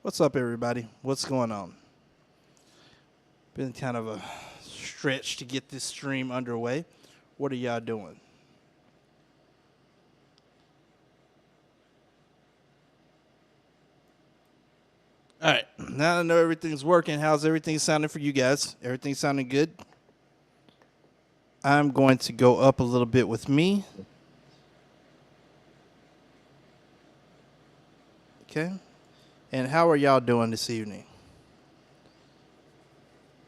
What's up, everybody? What's going on? Been kind of a stretch to get this stream underway. What are y'all doing? All right, now I know everything's working. How's everything sounding for you guys? Everything sounding good? I'm going to go up a little bit with me. Okay. And how are y'all doing this evening?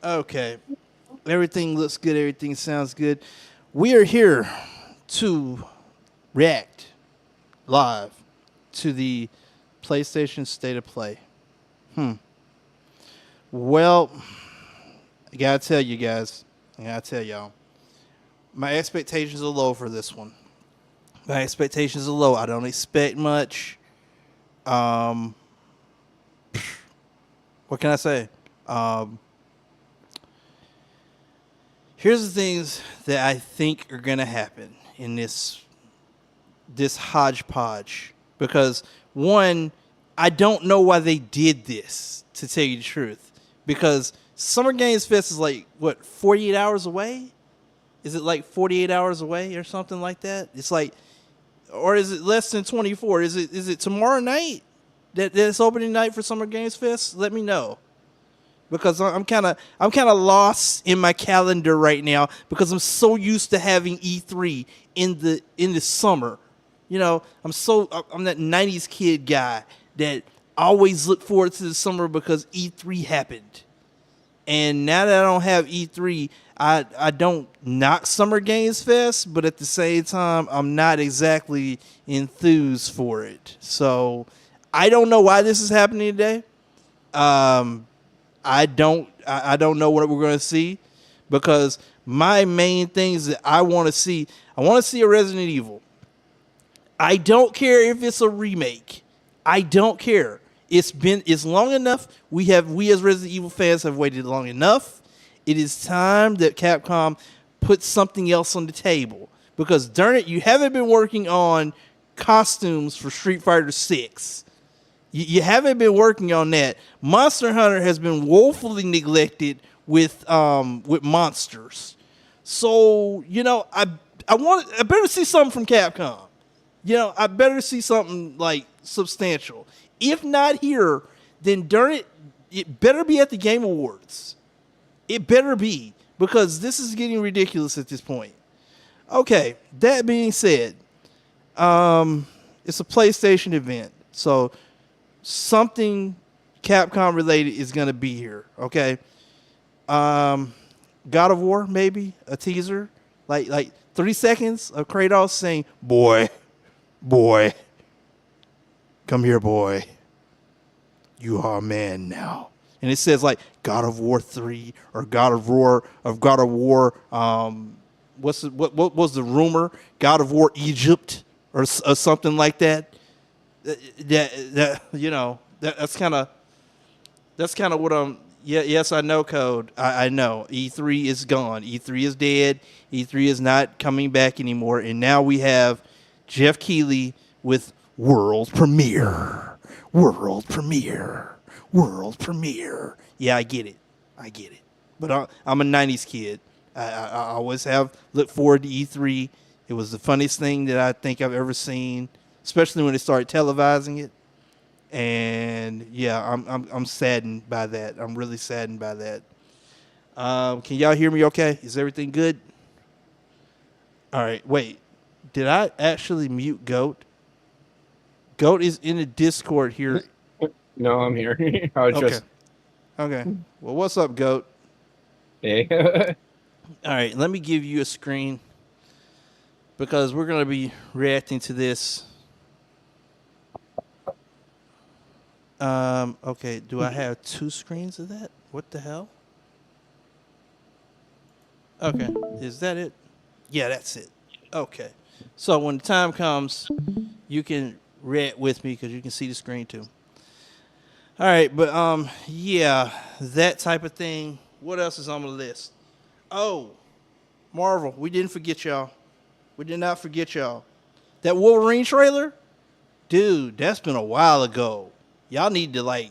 Okay. Everything looks good. Everything sounds good. We are here to react live to the PlayStation State of Play. Well, I gotta tell you guys, I gotta tell y'all, my expectations are low for this one. My expectations are low. I don't expect much. What can I say? Here's the things that I think are gonna happen in this hodgepodge. Because one, I don't know why they did this, to tell you the truth. Because Summer Games Fest is like, what, 48 hours away? Is it like 48 hours away or something like that? It's like, or is it less than 24? Is it tomorrow night that's opening night for Summer Games Fest? Let me know. Because I'm kind of lost in my calendar right now because I'm so used to having E3 in the summer. You know, I'm that 90s kid guy that always looked forward to the summer because E3 happened. And now that I don't have E3, I don't knock Summer Games Fest, but at the same time, I'm not exactly enthused for it. So I don't know why this is happening today. I don't know what we're going to see, because my main things that I want to see a Resident Evil. I don't care if it's a remake. I don't care. It's long enough. We as Resident Evil fans have waited long enough. It is time that Capcom puts something else on the table, because darn it, you haven't been working on costumes for Street Fighter 6. You haven't been working on that. Monster Hunter has been woefully neglected with monsters. So, you know, I better see something from Capcom. You know, I better see something like substantial. If not here, then darn it, it better be at the Game Awards. It better be, because this is getting ridiculous at this point. Okay, that being said, it's a PlayStation event, so something Capcom related is going to be here, okay? God of War, maybe a teaser, like 3 seconds of Kratos saying, boy, come here, boy. You are a man now. And it says like God of War 3 or God of War. What was the rumor? God of War Egypt or something like that. That's kind of what I'm. Yeah, yes, I know, Code. I know E3 is gone. E3 is dead. E3 is not coming back anymore. And now we have Jeff Keighley with world premiere. Yeah, I get it. But I'm a 90s kid. I always have looked forward to E3. It was the funniest thing that I think I've ever seen, especially when they started televising it. And yeah, I'm saddened by that. I'm really saddened by that. Can y'all hear me okay? Is everything good? All right, wait. Did I actually mute Goat? Goat is in the Discord here. No, I'm here. I was just... Okay. Well, what's up, Goat? Hey. All right, let me give you a screen, because we're going to be reacting to this. Okay, do I have 2 screens of that? What the hell? Okay, is that it? Yeah, that's it. Okay. So when the time comes, you can react with me, because you can see the screen too. All right, but yeah, that type of thing. What else is on the list? Oh, Marvel, we didn't forget y'all. We did not forget y'all. That Wolverine trailer? Dude, that's been a while ago. Y'all need to, like,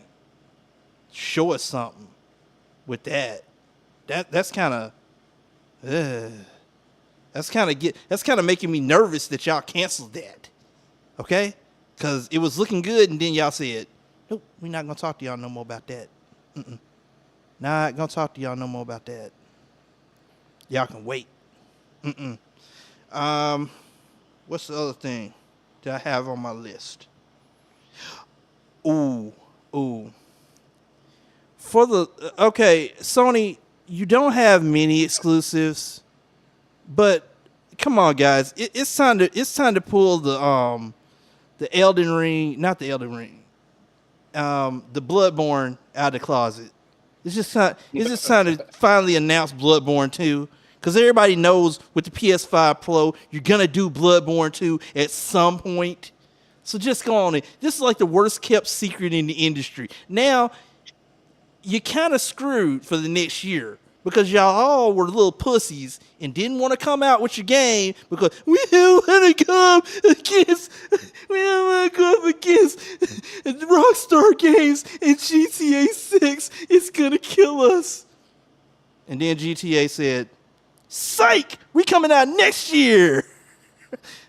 show us something with that. That's kind of that's kind of making me nervous that y'all canceled that. Okay? Because it was looking good, and then y'all said, nope, we're not going to talk to y'all no more about that. Not going to talk to y'all no more about that. Y'all can wait. What's the other thing that I have on my list? Ooh. Sony, you don't have many exclusives, but come on, guys, it's time to pull the Elden Ring, not the Elden Ring, the Bloodborne out of the closet. It's just time to finally announce Bloodborne 2, because everybody knows with the PS5 Pro you're gonna do Bloodborne 2 at some point. So just go on it. This is like the worst kept secret in the industry. Now you're kind of screwed for the next year, because y'all all were little pussies and didn't want to come out with your game because we don't want to go up against Rockstar Games, and GTA 6 is gonna kill us. And then GTA said, "Psych, we coming out next year."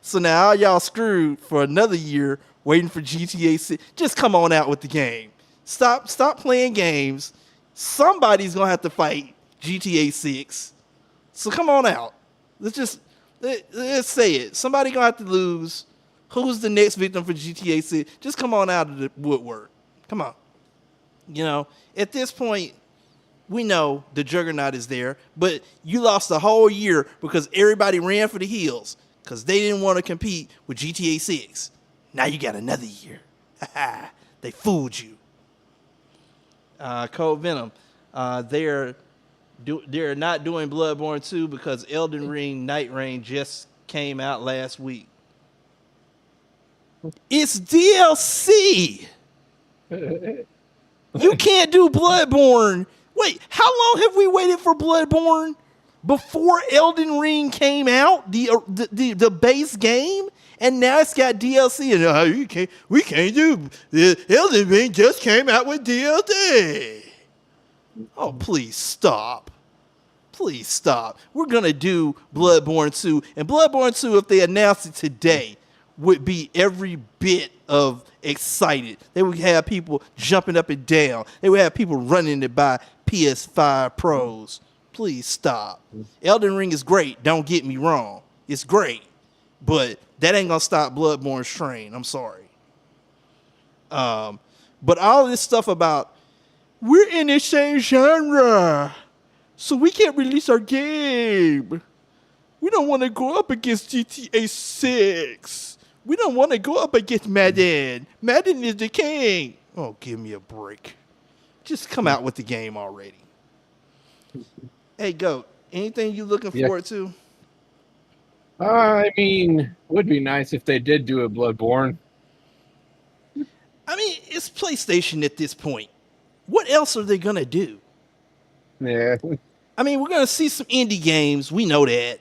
So now all y'all screwed for another year waiting for GTA 6. Just come on out with the game. Stop playing games. Somebody's gonna have to fight GTA 6. So come on out. Let's say it. Somebody gonna have to lose. Who's the next victim for GTA 6? Just come on out of the woodwork. Come on. At this point, we know the juggernaut is there, but you lost a whole year because everybody ran for the hills because they didn't want to compete with GTA 6. Now you got another year. They fooled you. Code Venom, they're not doing Bloodborne 2 because Elden Ring Night Rain just came out last week. It's DLC. You can't do Bloodborne. Wait, how long have we waited for Bloodborne? Before Elden Ring came out, the base game, and now it's got DLC. And we can't do Elden Ring just came out with DLC. Oh, please stop. Please stop. We're gonna do Bloodborne 2, and Bloodborne 2, if they announce it today, would be every bit of excited. They would have people jumping up and down. They would have people running to buy PS5 Pros. Please stop. Elden Ring is great. Don't get me wrong. It's great. But that ain't going to stop Bloodborne's train. I'm sorry. But all this stuff about we're in the same genre, so we can't release our game. We don't want to go up against GTA 6. We don't want to go up against Madden. Madden is the king. Oh, give me a break. Just come out with the game already. Hey, Goat, anything you looking forward to? I mean, would be nice if they did do a Bloodborne. I mean, it's PlayStation at this point. What else are they going to do? Yeah. I mean, we're going to see some indie games. We know that.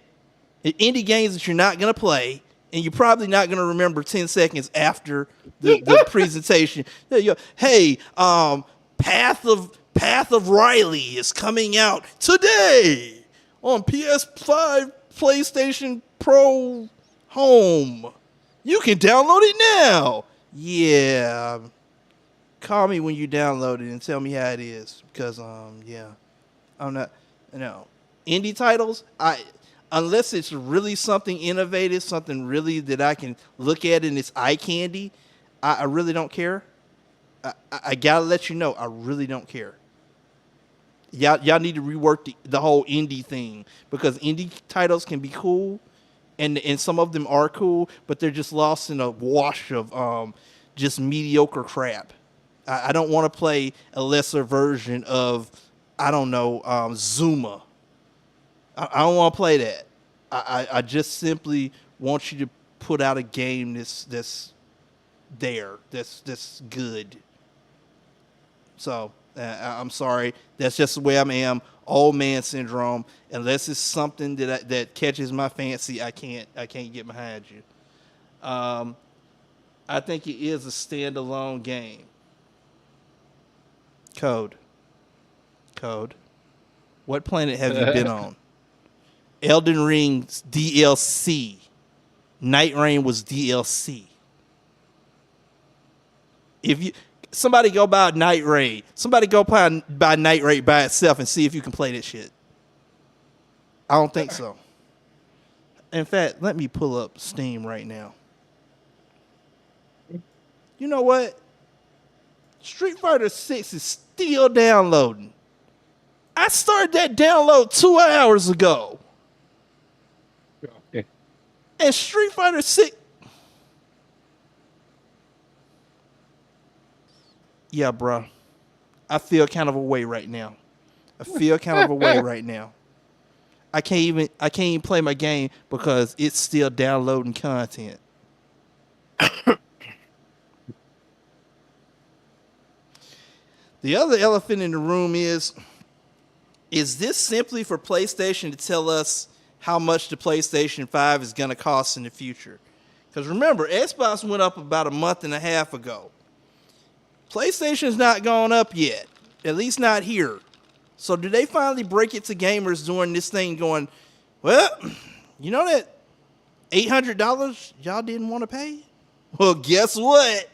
Indie games that you're not going to play, and you're probably not going to remember 10 seconds after the presentation. Hey, Path of Riley is coming out today on PS5, PlayStation Pro Home. You can download it now. Yeah. Call me when you download it and tell me how it is, because yeah. I'm not, indie titles, unless it's really something innovative, something really that I can look at and it's eye candy, I really don't care. I gotta let you know, I really don't care. Y'all need to rework the whole indie thing, because indie titles can be cool, and some of them are cool, but they're just lost in a wash of just mediocre crap. I don't want to play a lesser version of, I don't know, Zuma. I don't want to play that. I just simply want you to put out a game that's good. So I'm sorry, that's just the way I am. Old man syndrome. Unless it's something that catches my fancy, I can't get behind you. I think it is a standalone game. Code. What planet have you been on? Elden Ring's DLC. Night Rain was DLC. If you somebody go buy Night Raid, somebody go buy Night Raid by itself and see if you can play this shit. I don't think so. In fact, let me pull up Steam right now. You know what? Street Fighter 6 is still downloading. I started that download 2 hours ago. Okay. And Street Fighter 6. Yeah, bro. I feel kind of a way right now. I can't even play my game because it's still downloading content. The other elephant in the room is this simply for PlayStation to tell us how much the PlayStation 5 is going to cost in the future? Because remember, Xbox went up about a month and a half ago. PlayStation's not gone up yet, at least not here. So do they finally break it to gamers during this thing going, well, you know that $800 y'all didn't want to pay? Well, guess what?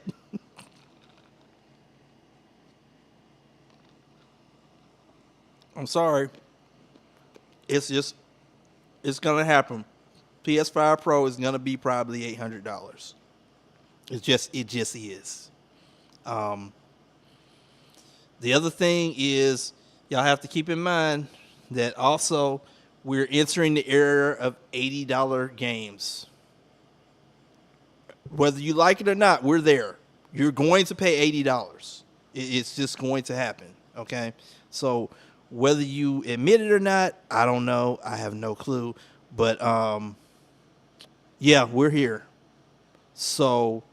I'm sorry. It's going to happen. PS5 Pro is going to be probably $800. It just is. The other thing is, y'all have to keep in mind that also we're entering the era of $80 games. Whether you like it or not, we're there. You're going to pay $80. It's just going to happen, okay? So whether you admit it or not, I don't know. I have no clue. But, yeah, we're here. So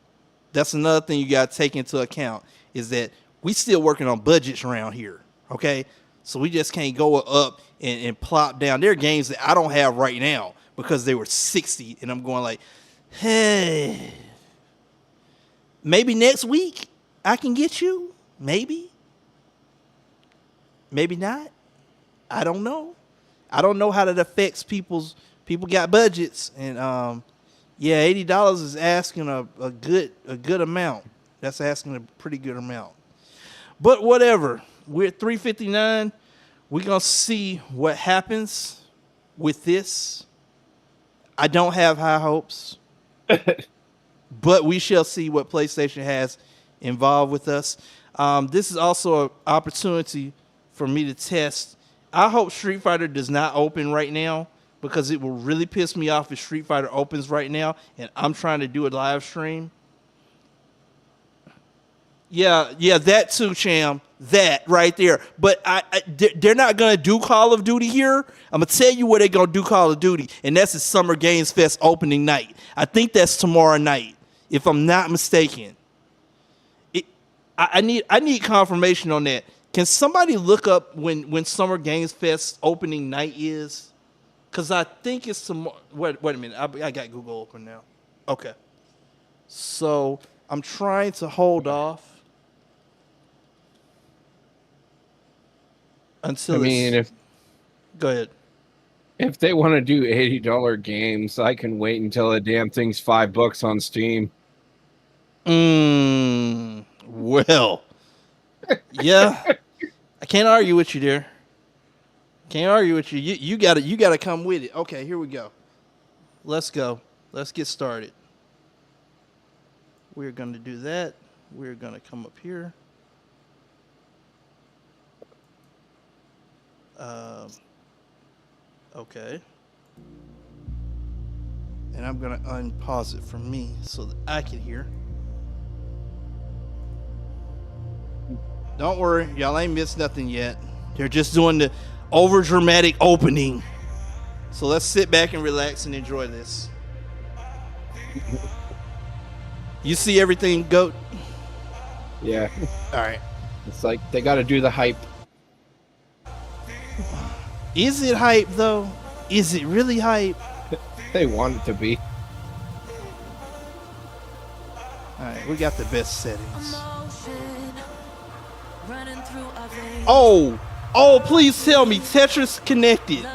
that's another thing you got to take into account is that we still working on budgets around here, okay? So we just can't go up and plop down. There are games that I don't have right now because they were $60, and I'm going like, hey, maybe next week I can get you. Maybe not. I don't know. I don't know how that affects people got budgets, and yeah, $80 is asking a good amount. That's asking a pretty good amount. But whatever. We're at 3:59. We're going to see what happens with this. I don't have high hopes. But we shall see what PlayStation has involved with us. This is also an opportunity for me to test. I hope Street Fighter does not open right now because it will really piss me off if Street Fighter opens right now and I'm trying to do a live stream. Yeah, that too, Cham. That right there. But they're not going to do Call of Duty here. I'm going to tell you where they're going to do Call of Duty, and that's the Summer Games Fest opening night. I think that's tomorrow night, if I'm not mistaken. I need confirmation on that. Can somebody look up when Summer Games Fest opening night is? Because I think it's tomorrow. Wait a minute. I got Google open now. Okay. So I'm trying to hold off until go ahead. If they want to do $80 games, I can wait until the damn thing's $5 on Steam. Well, yeah, I can't argue with you there. Can't argue with you. You gotta come with it. Okay, here we go. Let's go. Let's get started. We're gonna do that. We're gonna come up here. Okay. And I'm gonna unpause it from me so that I can hear. Don't worry, y'all ain't missed nothing yet. They're just doing the over dramatic opening. So let's sit back and relax and enjoy this. You see everything, Goat? Yeah. All right. It's like they got to do the hype. Is it hype though? Is it really hype? They want it to be. All right, we got the best settings. Oh, oh, please tell me Tetris connected.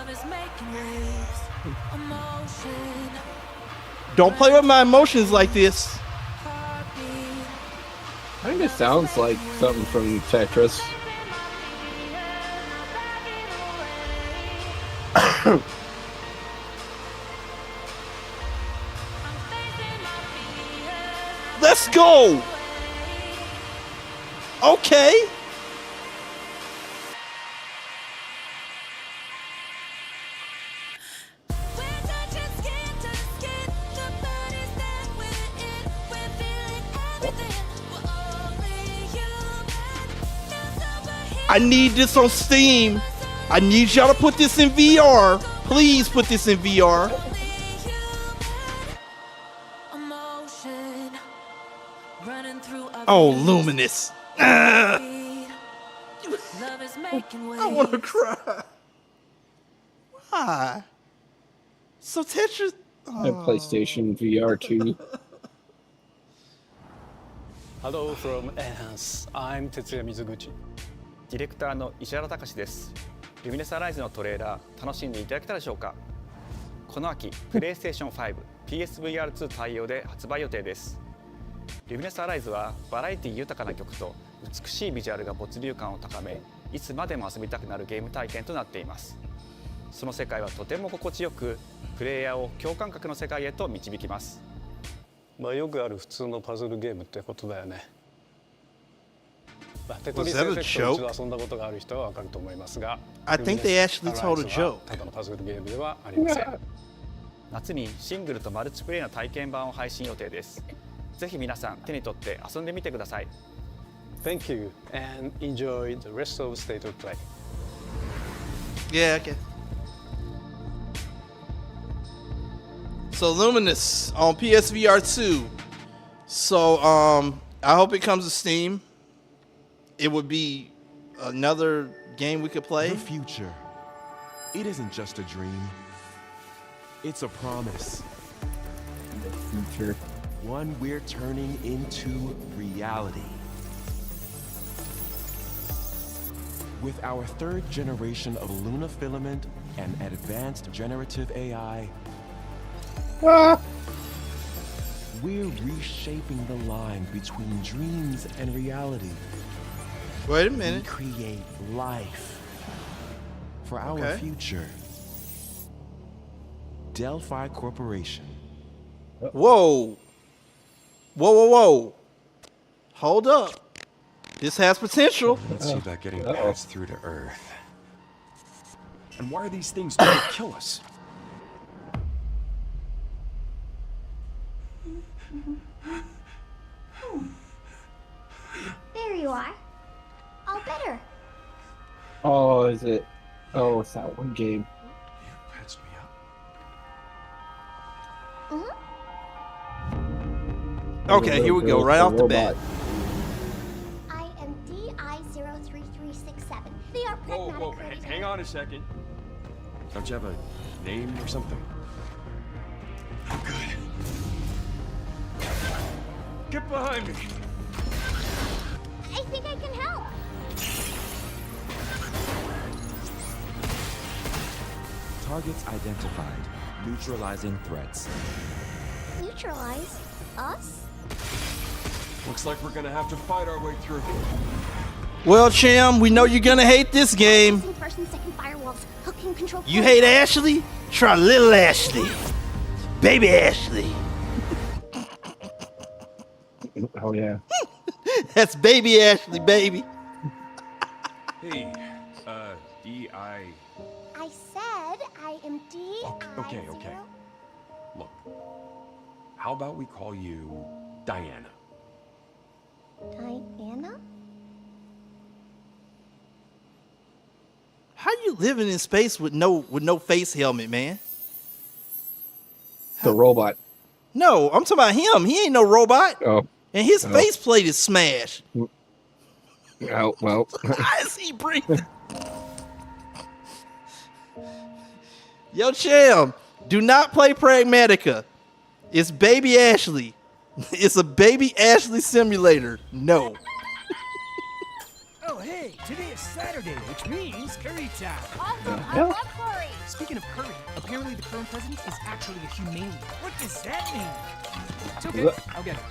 Don't play with my emotions like this. Kind of sounds like something from Tetris. Let's go. Okay. I need this on Steam. I need y'all to put this in VR. Please put this in VR. Oh, Luminous. I want to cry. Why? So Tetris. PlayStation VR 2. Hello from Enhance. I'm Tetsuya Mizuguchi. ディレクターの石原隆です。ルミネスアライズのトレーラー楽しんでいただけたでしょうか。この秋、PlayStation 5、PSVR2 対応で発売予定です。ルミネスアライズはバラエティ豊かな曲と美しいビジュアルが没入感を高め、いつまでも遊びたくなるゲーム体験となっています。その世界はとても心地よく、プレイヤーを共感覚の世界へと導きます。まあよくある普通のパズルゲームってことだよね。テトリス Was エ that フ a ェクトを joke? 一度遊んだことがある人はわかると思いますが、I think they actually told a ルミネスアライズは joke. ただのパズルゲームではありません。夏にシングルとマルチプレイの体験版を配信予定です。ぜひ皆さん手に取って遊んでみてください。Thank you and enjoy the rest of State of Play. Yeah, okay. So Luminous on PSVR 2. So I hope it comes to Steam. It would be another game we could play. The future. It isn't just a dream. It's a promise. Future. One we're turning into reality. With our third generation of Luna filament and advanced generative AI, we're reshaping the line between dreams and reality. Wait a We minute. create life for our Okay. future. Delphi Corporation. Whoa. Whoa, whoa, whoa. Hold up. This has potential. Let's see about getting passed through to Earth. And why are these things trying to kill us? There you are. All better. Oh, is it? Oh, it's that one game. You patched me up. Okay, here we go. Right off the bat. I am DI03367. They are Whoa, pragmatic. whoa, hang on a second. Don't you have a name or something? I'm good. Get behind me. I think I can help. Targets identified. Neutralizing threats. Neutralize us? Looks like we're gonna have to fight our way through. Well, Cham, we know you're gonna hate this game. Using first and second firewalls. Hooking control. You hate Ashley? Try little Ashley. Baby Ashley. Oh yeah. That's baby Ashley, baby. Hey, D.I. I said I am DI0. Okay. Look, how about we call you Diana? Diana? How you living in space with no face helmet, man? The robot. No, I'm talking about him. He ain't no robot. Oh. And his Oh. faceplate is smashed. Oh, well. How is he breathing? Yo, Cham, do not play Pragmatica. It's baby Ashley. It's a baby Ashley simulator. No. Oh, hey, Hey, today is Saturday, which means curry time. Awesome, I love curry. Speaking of curry, apparently the current president is actually a humane. What does that mean? It's okay, I'll get it.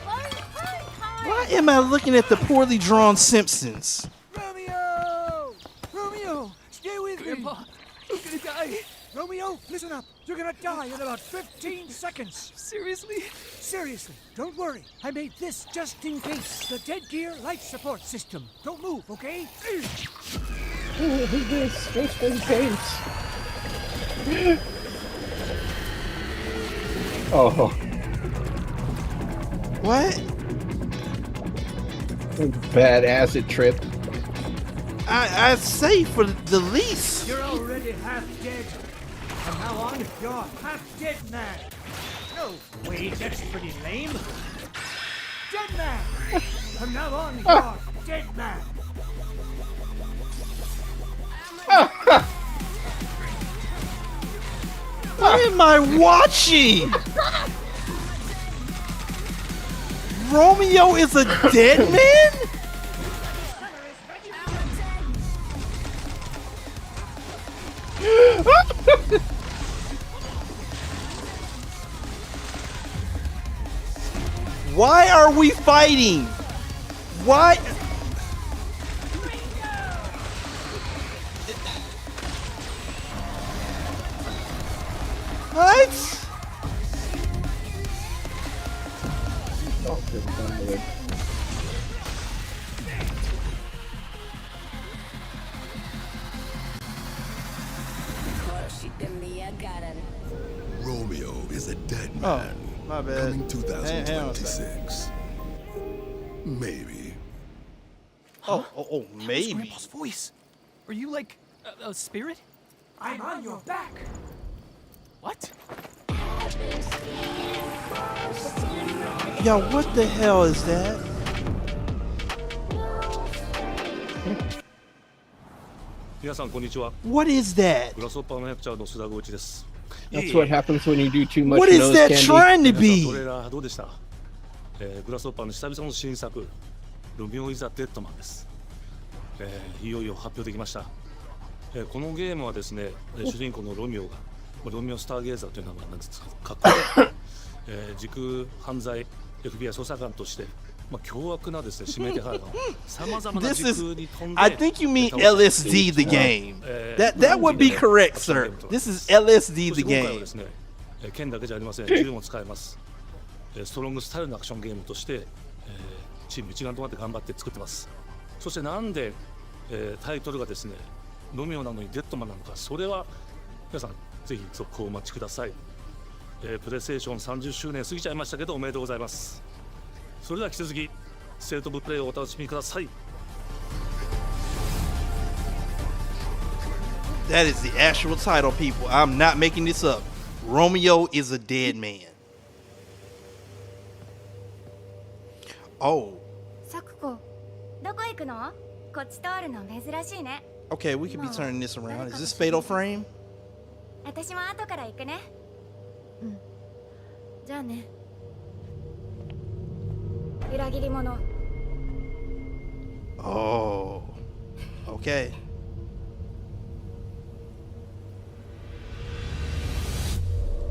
Curry time. Why am I looking at the poorly drawn Simpsons? Romeo! Romeo, stay with me. Grandpa, I'm gonna die. Romeo, listen up. You're gonna die in about 15 seconds. Seriously? Seriously. Don't worry. I made this just in case. The dead gear life support system. Don't move, okay? This just in case. Oh, What? bad acid trip. I'd say for the least. You're already half dead. From now on, you're half dead man. No, wait, that's pretty lame. Dead man. From now on, you're dead man. What am I watching? Romeo is a dead man? Why are we fighting? Why? What? Romeo is a dead Oh, man. my bad. Coming Hang on a 2026. Maybe. Oh, maybe. Grandpa's voice. Are you like a spirit? I'm on your back. What? Yo, what the hell is that? What is that? That's what happens when you do too much What is nose that candy. trying to be? どうでした？グラスホッパーの久々の新作ロミオ・イザ・デッドマンです。いよいよ発表できました。このゲームはですね、主人公のロミオがロミオ・スターゲーザーという名前なんですかっこいい、時空犯罪 FBI 捜査官として、凶悪なですね指名手配犯さまざまな時空に飛んで I think you mean LSD the game. That would be correct, sir. This is LSD the 今回は game. ですね、剣だけじゃありません。銃も使えます。ストロングスタイルのアクションゲームとして、チーム一丸となって頑張って作ってます。そしてなんで、タイトルがですね、ロミオなのにデッドマンなのか、それは皆さんぜひ続行をお待ちください。プレイステーション30周年過ぎちゃいましたけどおめでとうございます。それでは引き続きステートオブプレイをお楽しみください。That is the actual title, people. I'm not making this up. Romeo is a dead man. Oh. サクコ、どこ行くの？こっち通るの珍しいね。Okay, we could be turning this around. Is this Fatal Frame? 私も後から行くね。うん。じゃあね。裏切り者。Oh. Okay.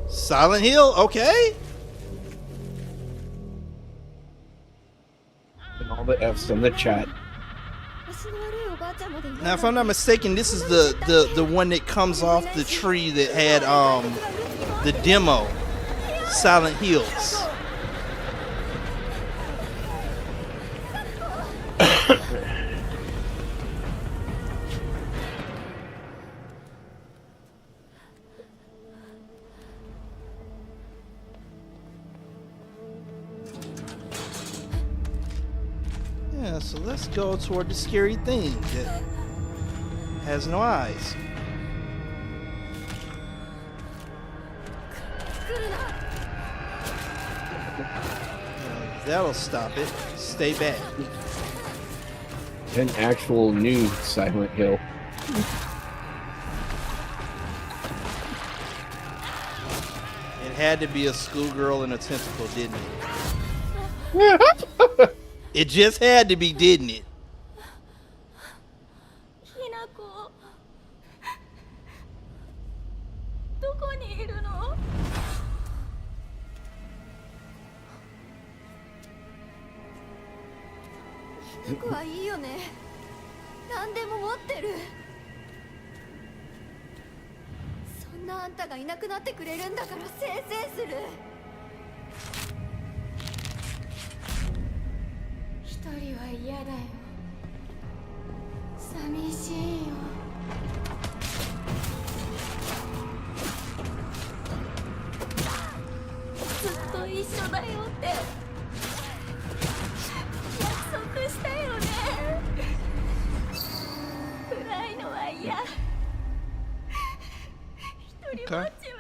Silent Hill, okay. And all the F's in the chat. Now, if I'm not mistaken, this is the one that comes off the tree that had the demo, Silent Hills. Yeah, so let's go toward the scary thing that has no eyes. That'll stop it. Stay back. An actual new Silent Hill. It had to be a schoolgirl in a tentacle, didn't it? It just had to be, didn't it? 服はいいよね。何でも持ってる。そんなあんたがいなくなってくれるんだからせいせいする。一人は嫌だよ。寂しいよ。ずっと一緒だよって約束したよね。暗いのは嫌。一人ぼっちは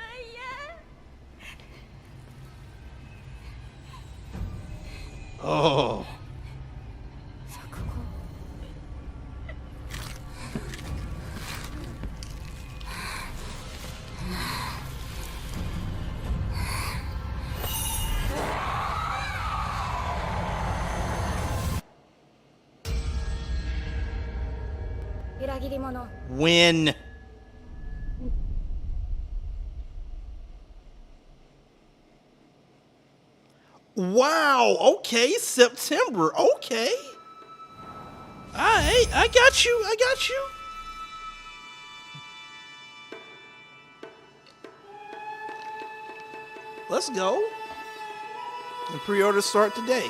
嫌。Oh. When? Wow, okay, September, okay. Alright, I got you, I got you. Let's go. The pre-orders start today.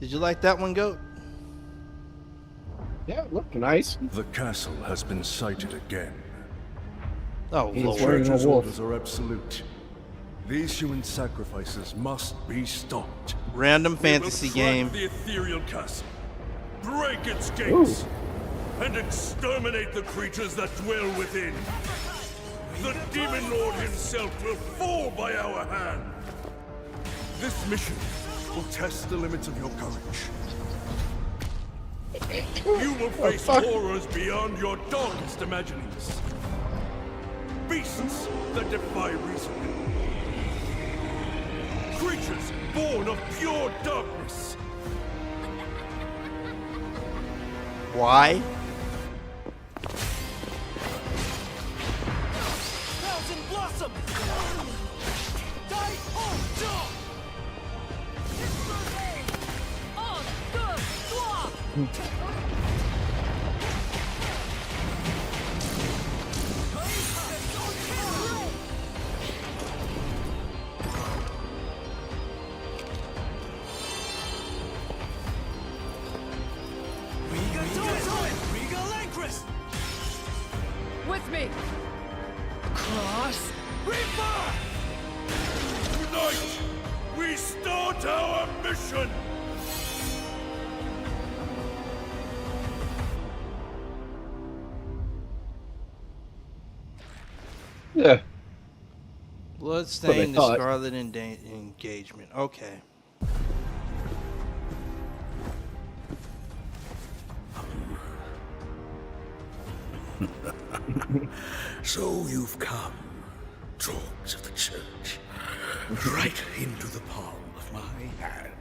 Did you like that one, Goat? Yeah, it looked nice. The castle has been sighted again. Oh, He's Lord. wearing a Church's wolf. orders are absolute. These human sacrifices must be stopped. Random fantasy game. The ethereal castle, break its gates, and exterminate the creatures that dwell within. The demon lord himself will fall by our hand. This mission will test the limits of your courage. You will face horrors beyond your darkest imaginings. Beasts that defy reason. Creatures born of pure darkness. Why? Thousand Blossom! Die on top! With me! Cross! Reaper! Tonight, we start our mission! Yeah. Bloodstained, the thought. Scarlet Engagement. Okay. So you've come, dogs of the church, right into the palm of my hand.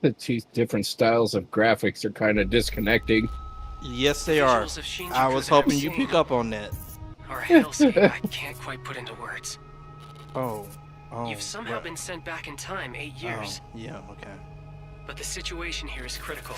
The two different styles of graphics are kind of disconnecting. Yes, they are. I was hoping you pick up on that. Or a hellscape I can't quite put into words. Oh. You've somehow been sent back in time 8 years. Oh, yeah, okay. But the situation here is critical.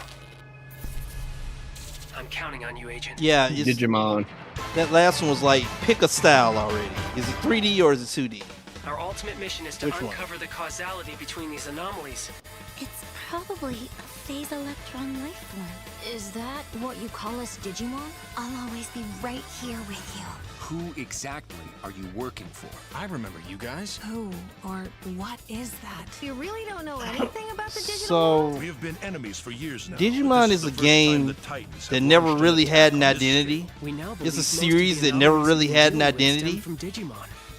I'm counting on you, Agent. Yeah, Digimon. That last one was like, pick a style already. Is it 3D or is it 2D? Our ultimate mission is to Which one? uncover the causality between these anomalies. It's probably a phase electron life form. Is that what you call us Digimon? I'll always be right here with you. Who exactly are you working for? I remember you guys. Who or what is that? You really don't know anything about the digital So, world? We have been enemies for years now. Digimon is a game that never really had an identity. It's a series that never really had an identity.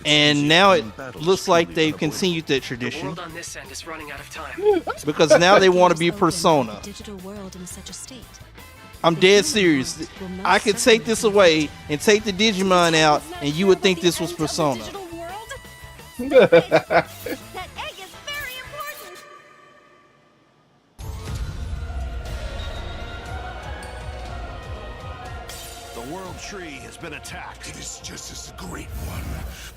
And now it looks like they've continued that The tradition world on this end is running out of time. because now they want to be Persona. Digital world in such a state. I'm dead serious. I could take this away and take the Digimon out, and you would think this was Persona. That egg is very important. The world tree has been attacked. It is just as a great one.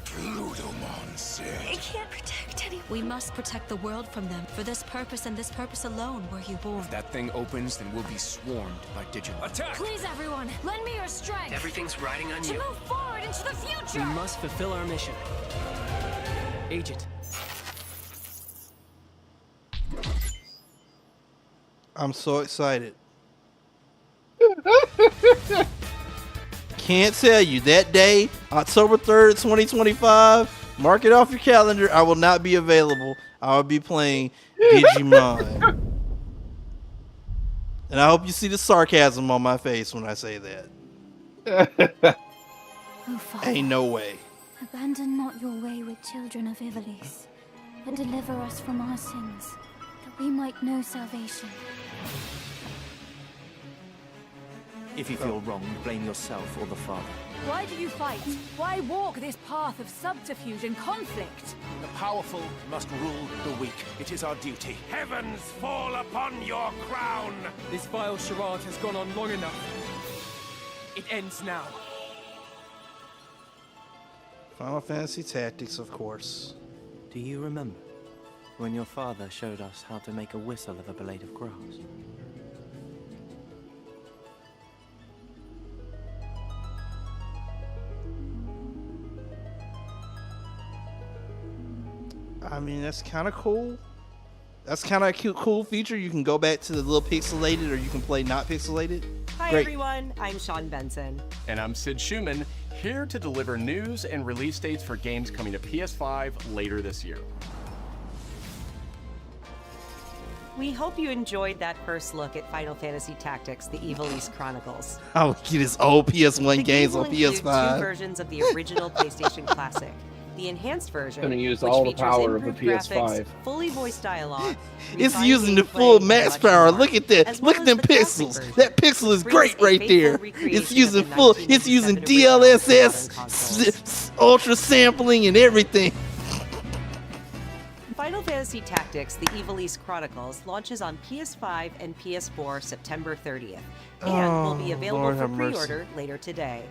Plutomon That's They it. can't protect anyone. We must protect the world from them. For this purpose and this purpose alone were you born. If that thing opens, then we'll be swarmed by Digimon. Attack! Please, everyone, lend me your strength. Everything's riding on To you. move forward into the future. We must fulfill our mission. Agent, I'm so excited. Can't tell you that day, October 3rd, 2025. Mark it off your calendar. I will not be available. I will be playing Digimon. And I hope you see the sarcasm on my face when I say that. Oh, Father, Ain't no way. abandon not your way with children of Ivalice, but deliver us from our sins, that we might know salvation. If you feel wrong, blame yourself or the Father. Why do you fight? Why walk this path of subterfuge and conflict? The powerful must rule the weak. It is our duty. Heavens fall upon your crown! This vile charade has gone on long enough. It ends now. Final Fantasy Tactics, of course. Do you remember when your father showed us how to make a whistle of a blade of grass? I mean, that's kind of cool. That's kind of a cute, cool feature. You can go back to the little pixelated, or you can play not pixelated. Hi Great. everyone, I'm Sean Benson. And I'm Sid Schumann, here to deliver news and release dates for games coming to PS5 later this year. We hope you enjoyed that first look at Final Fantasy Tactics: The Evil East Chronicles. I would get his old PS1 The games game on will include PS5. 2 versions of the original PlayStation Classic. The enhanced version, Gonna use which all the features power of the improved graphics, PS5. fully voiced dialogue, It's refined using the gameplay, full and max much power. more, Look at that. as Look well at them as the classic pixels. version, That pixel is which brings great a right there. faithful recreation It's of using the full. It's using 1997 original for DLSS, modern consoles. ultra sampling, and everything. Final Fantasy Tactics: The Evil East Chronicles launches on PS5 and PS4 September 30th, and will be available Lord for have mercy. pre-order later today.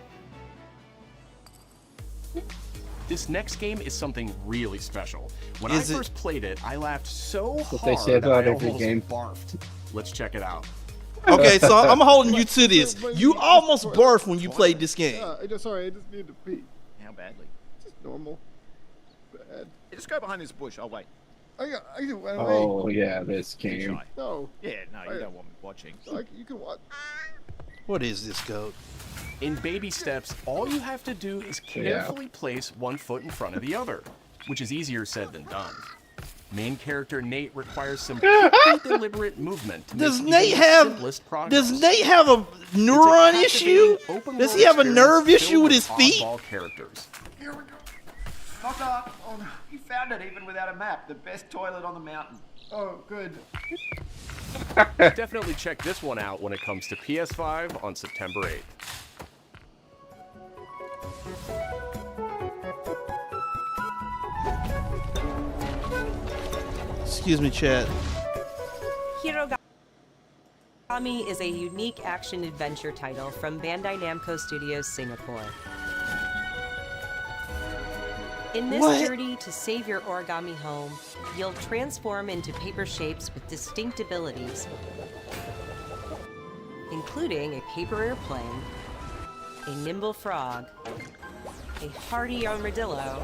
This next game is something really special. When Is I it? first played it, I laughed so what they hard say about I every almost game. barfed. Let's check it out. Okay, so I'm holding you to this. You almost barfed when you played this game. Sorry, I just need to pee. How badly? Just normal. Bad. Hey, just go behind this bush. I'll wait. I can run away. Oh yeah, this game. No. Yeah, no, you don't want me watching. You can watch. What is this, goat? In baby steps, all you have to do is carefully place one foot in front of the other, which is easier said than done. Main character Nate requires some pretty deliberate movement to Does make Nate even the have? simplest progress. Does Nate have a neuron issue? Does he have a nerve issue with his feet? Oddball characters. Here we go. Not dark. Oh no, you found it even without a map. The best toilet on the mountain. Oh, good. Definitely check this one out when it comes to PS5 on September 8th. Excuse me, chat. Hirogami is a unique action-adventure title from Bandai Namco Studios Singapore. In this What? journey to save your origami home, you'll transform into paper shapes with distinct abilities, including a paper airplane, a nimble frog, a hardy armadillo,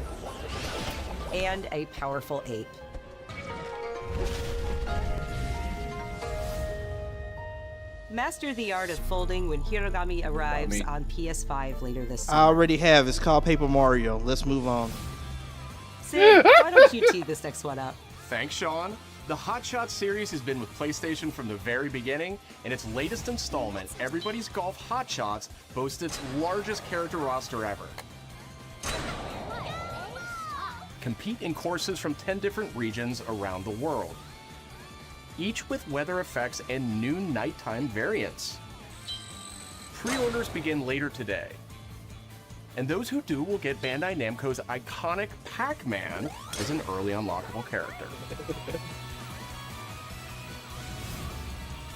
and a powerful ape. Master the art of folding when Hirogami arrives on PS5 later this I summer. already have. It's called Paper Mario. Let's move on. Sid, why don't you tee this next one up? Thanks, Sean. The Hot Shots series has been with PlayStation from the very beginning, and its latest installment, Everybody's Golf Hot Shots, boasts its largest character roster ever. Compete in courses from 10 different regions around the world, each with weather effects and new nighttime variants. Pre-orders begin later today, and those who do will get Bandai Namco's iconic Pac-Man as an early unlockable character.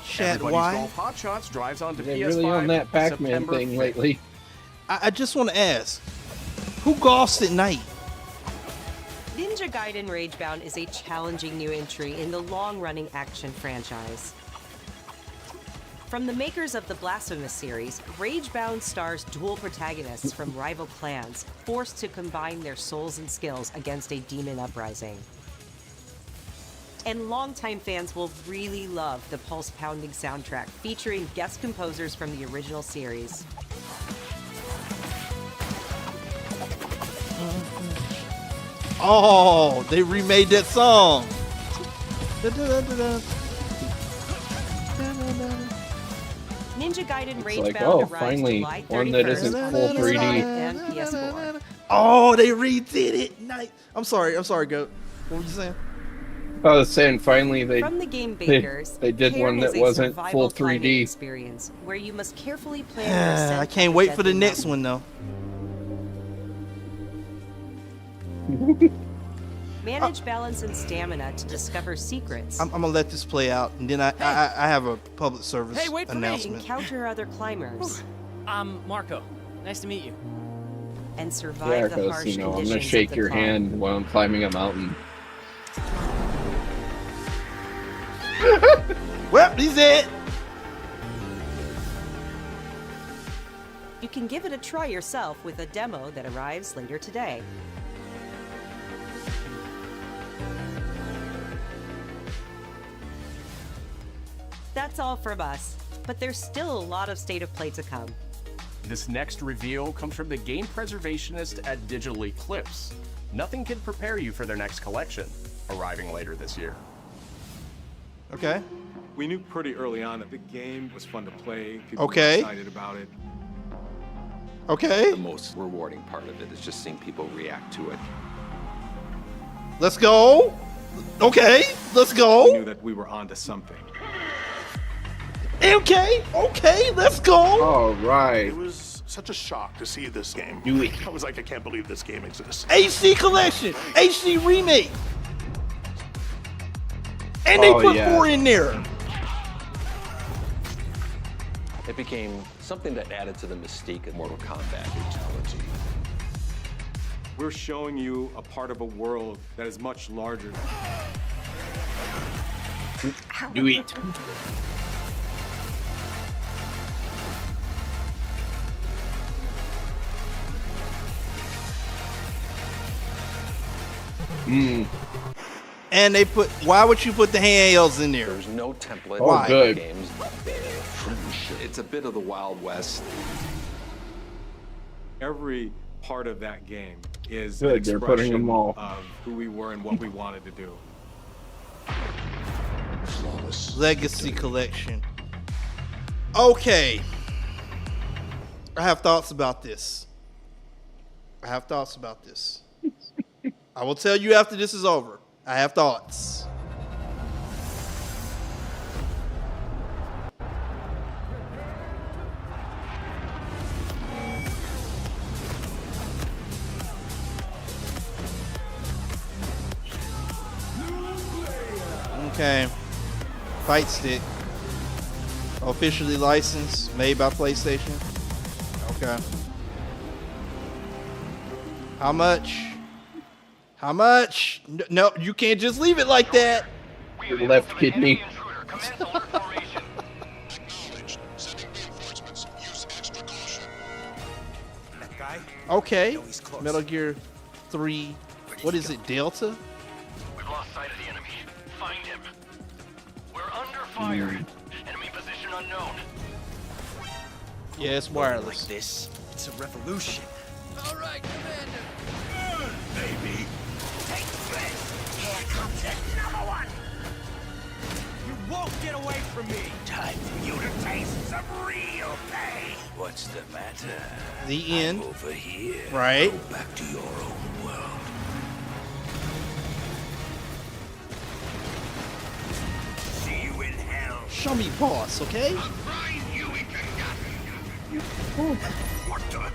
Chat, Everybody's why? Golf Hot Shots drives onto They're PS5 really on that Pac-Man September thing 5th. lately. I just want to ask, who golfs at night? Ninja Gaiden Ragebound is a challenging new entry in the long-running action franchise. From the makers of the Blasphemous series, Ragebound stars dual protagonists from rival clans, forced to combine their souls and skills against a demon uprising. And longtime fans will really love the pulse-pounding soundtrack featuring guest composers from the original series. Oh, they remade that song. Ninja Gaiden It's like, Ragebound oh, arrives finally, July 31st one that isn't on full PS5 3D. and PS4. Oh, they redid it. Nice. I'm sorry, Goat. What were you saying? I was saying, finally, From the game bakers, they did Cairn one is that a wasn't survival full climbing 3D. experience where you must carefully plan your ascent I can't up a wait for the deadly next one though. Manage balance and stamina to discover secrets. I'm gonna let this play out, and then I have a public service Hey, wait for me. announcement. Encounter other climbers. I'm Marco. Nice to meet you. And survive Yeah, the because, harsh you know, I'm conditions going to shake of the your climb. hand while I'm climbing a mountain. Well, he's it. You can give it a try yourself with a demo that arrives later today. That's all from us, but there's still a lot of State of Play to come. This next reveal comes from the game preservationist at Digital Eclipse. Nothing can prepare you for their next collection, arriving later this year. Okay. We knew pretty early on that the game was fun to play. People Okay. were excited about it. Okay. The most rewarding part of it is just seeing people react to it. Let's go. Okay, let's We go. knew that we were onto something. Okay, let's go. All right. It was such a shock to see this game. Do it. I was like, I can't believe this game exists. HD collection, HD remake, and they Oh, put yeah. 4 in there. It became something that added to the mystique of Mortal Kombat. Fatality. We're showing you a part of a world that is much larger. Do it. And they put. Why would you put the handhelds in there? There's no template Oh, in good. the games. It's a bit of the Wild West. Every part of that game is Good, an they're putting them expression all. of who we were and what we wanted to do. Legacy collection. Okay. I have thoughts about this. I will tell you after this is over. I have thoughts. Okay. Fight stick. Officially licensed, made by PlayStation. Okay. How much? How much? No, you can't just leave it like that. Your left kidney. Okay. Metal Gear 3. What is it? Delta? We've lost sight of the enemy. Find him. We're under fire. Enemy position unknown. Yeah, it's wireless. This, it's a revolution. All right, Commander. Baby. Take this! Here comes another one! You won't get away from me! Time for you to taste some real pain! What's the matter? The end. Over here. Right. Go back to your own world. See you in hell. Show me boss, okay? What the?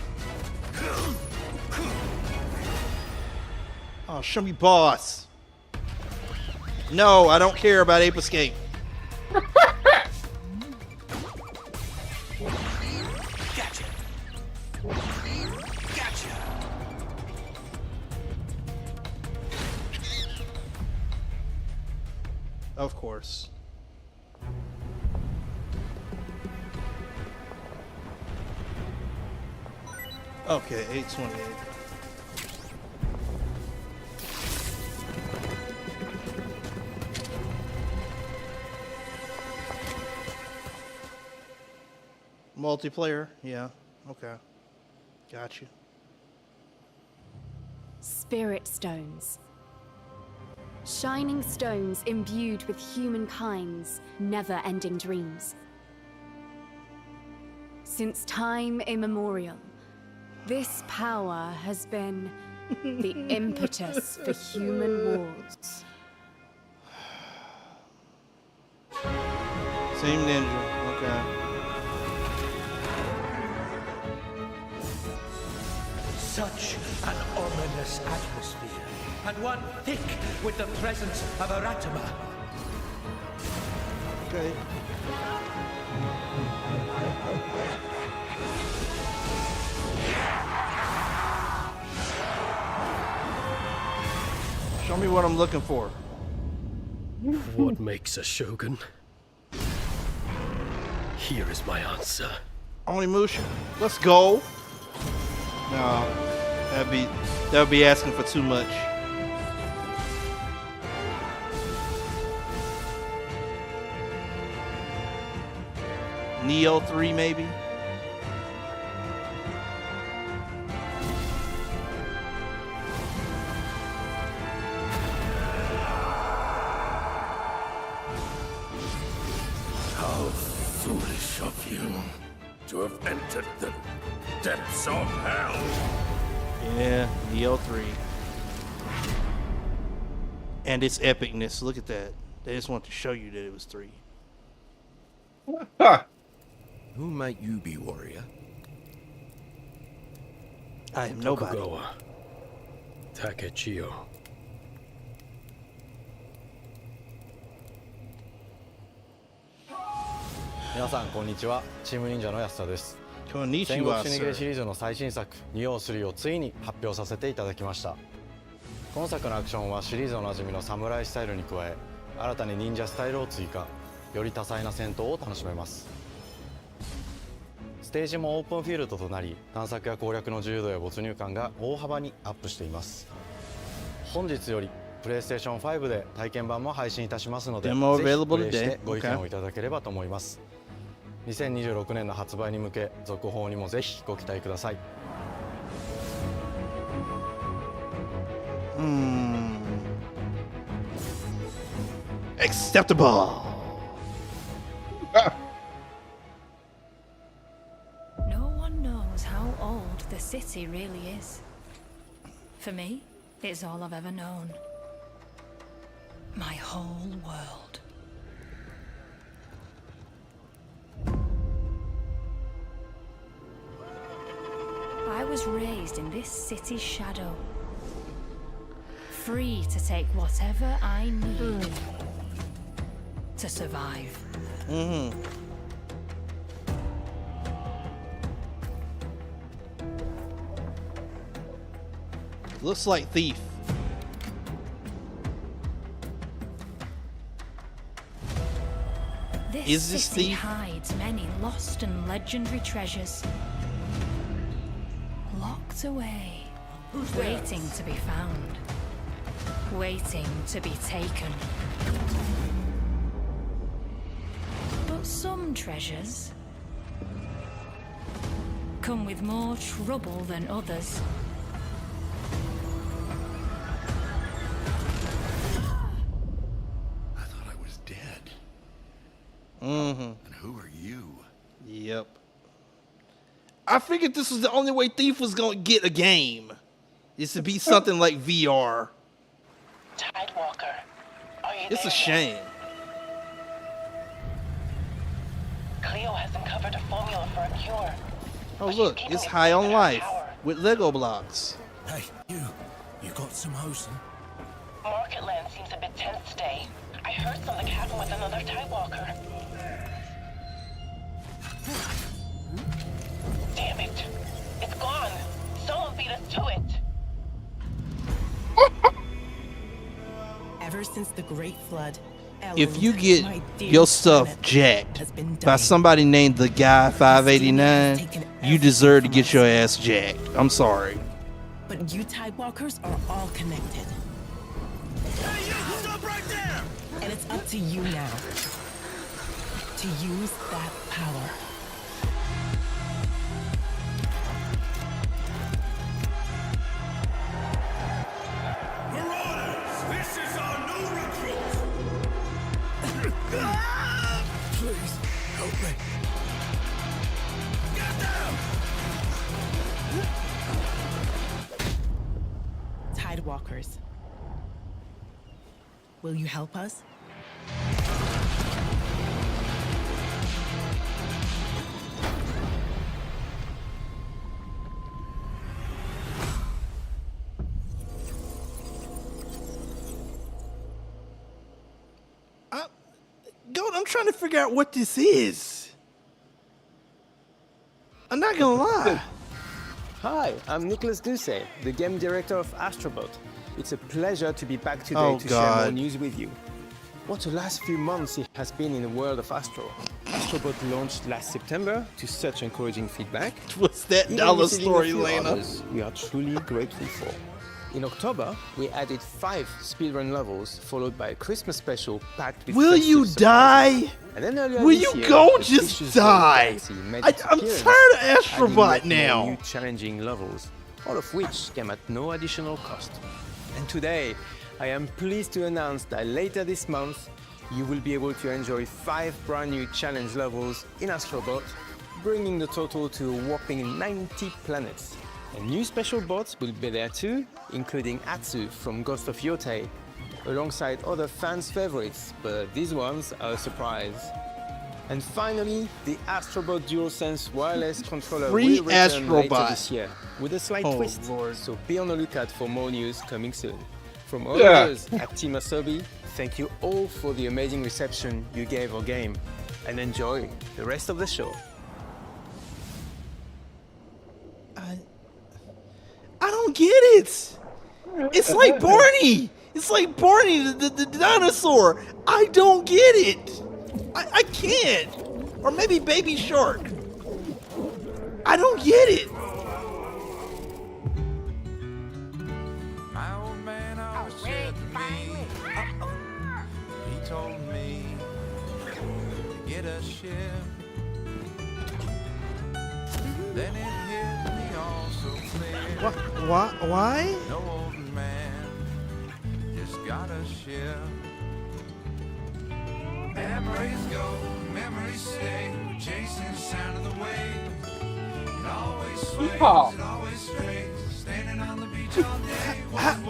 Oh, show me boss. No, I don't care about Ape Escape. Gotcha. Gotcha. Of course. Okay, 828. Multiplayer, yeah. Okay. Got you. Spirit stones. Shining stones imbued with humankind's never-ending dreams. Since time immemorial, this power has been the impetus for human wars. Same ninja, okay. Such an ominous atmosphere, and one thick with the presence of Aratama. Okay. Show me what I'm looking for. What makes a shogun? Here is my answer. Onimusha. Let's go. No, that would be asking for too much. Neo 3 maybe. How foolish of you to have entered the depths of hell. Yeah, Neo 3. And its epicness. Look at that. They just want to show you that it was 3. Who might you be, warrior? I am nobody. Tokugawa Takechio. Minasan, konnichiwa. チーム忍者の安田です。こんにちは、戦国死にゲーシリーズの最新作「ニオー3」をついに発表させていただきました。今作のアクションはシリーズおなじみのサムライスタイルに加え、新たに忍者スタイルを追加、より多彩な戦闘を楽しめます。ステージもオープンフィールドとなり、探索や攻略の自由度や没入感が大幅にアップしています。本日よりプレイステーション5で体験版も配信いたしますので、ぜひプレイしてご意見をいただければと思います。2026年の発売に向け、続報にもぜひご期待ください。Acceptable. No one knows how old the city really is. For me, it's all I've ever known. My whole world. I was raised in this city's shadow. Free to take whatever I need to survive. Looks like Thief. This Is this city Thief? hides many lost and legendary treasures. Locked away, waiting to be found. Waiting to be taken. But some treasures come with more trouble than others. I thought I was dead. Mm-hmm. And who are you? Yep. I figured this was the only way Thief was gonna get a game. Is to be something like VR. Tidewalker, are you It's there a shame. Cleo has uncovered a formula for a cure. Oh look, it's High on Life with Lego blocks. Hey, you got some hosen? Marketland seems a bit tense today. I heard something happened with another Tidewalker. Damn it. It's gone. Someone beat us to it. Ever since the Great Flood, if you get your stuff jacked by somebody named the Guy 589, you deserve to get your ass jacked. I'm sorry. But you Tidewalkers are all connected. Hey, you, stop right there! And it's up to you now to use that power. Marauders, this is our new recruit! Please, help me. Get down! Tidewalkers. Will you help us? I'm trying to figure out what this is. I'm not gonna lie. Hi, I'm Nicholas Ducey, the game director of Astrobot. It's a pleasure to be back today to share more news with you. What a last few months it has been in the world of Astro. Astrobot launched last September to such encouraging feedback. What's that dollar story, Lena? We are truly grateful for. In October, we added 5 speedrun levels, followed by a Christmas special packed with Will you die? And then earlier Will this you year, go the just Vicious die? Galaxy made I'm its tired appearance, of adding Astrobot yet more now. new challenging levels, all of which came at no additional cost. And today, I am pleased to announce that later this month, you will be able to enjoy 5 brand new challenge levels in Astrobot, bringing the total to a whopping 90 planets. And new special bots will be there too, including Atsu from Ghost of Yotei, alongside other fans' favorites, but these ones are a surprise. And finally, the Astrobot DualSense wireless controller Free will return later Astrobot. this year, with a slight twist. Lord. So be on the lookout for more news coming soon. From all Yeah. of us at Team Asobi, thank you all for the amazing reception you gave our game, and enjoy the rest of the show. I don't get it. It's like Barney. It's like Barney, the dinosaur. I don't get it. I can't. Or maybe Baby Shark. I don't get it. My old man always said to me, he told me to get a ship. Then it hit me all so clear. Why? No old man just got a ship. Memories go, memories stay. We're chasing the sound of the waves. It always sways, it always strays. Standing on the beach all day.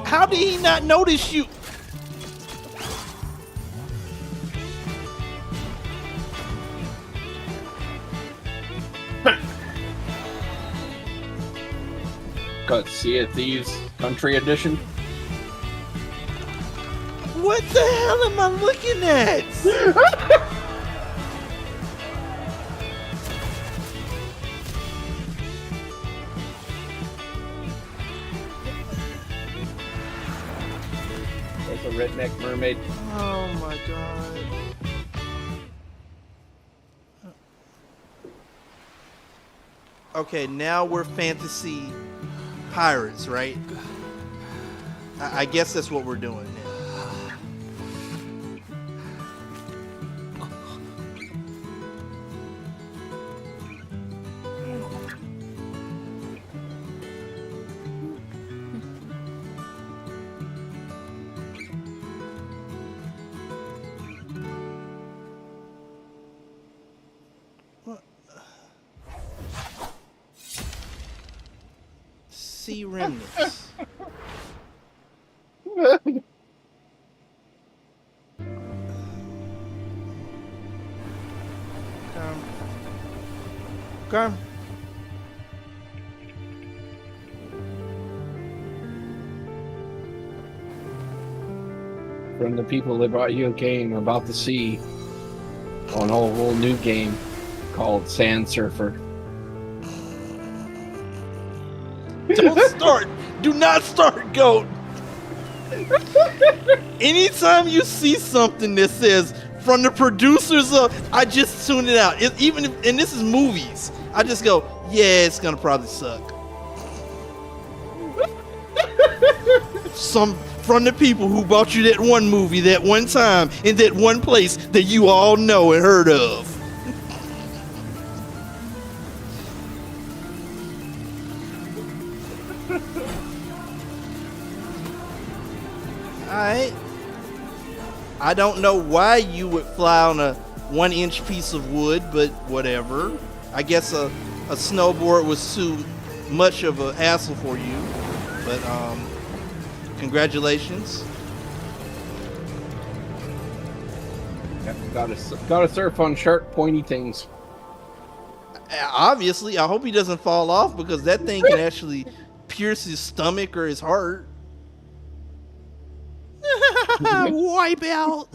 How did he not notice you? Got Sea of Thieves Country Edition. What the hell am I looking at? There's a redneck mermaid. Oh my god. Okay, now we're fantasy pirates, right? I guess that's what we're doing now. Sea remnants. Come. From the people that brought you a game about the sea on a whole new game called Sand Surfer. Don't start. Do not start, goat. Anytime you see something that says from the producers of, I just tune it out. And this is movies. I just go, yeah, it's gonna probably suck. From the people who bought you that one movie, that one time, in that one place that you all know and heard of. Alright. I don't know why you would fly on a 1-inch piece of wood, but whatever. I guess a snowboard was too much of a hassle for you. But congratulations. Gotta surf on sharp pointy things. Obviously, I hope he doesn't fall off because that thing can actually pierce his stomach or his heart. Wipe out.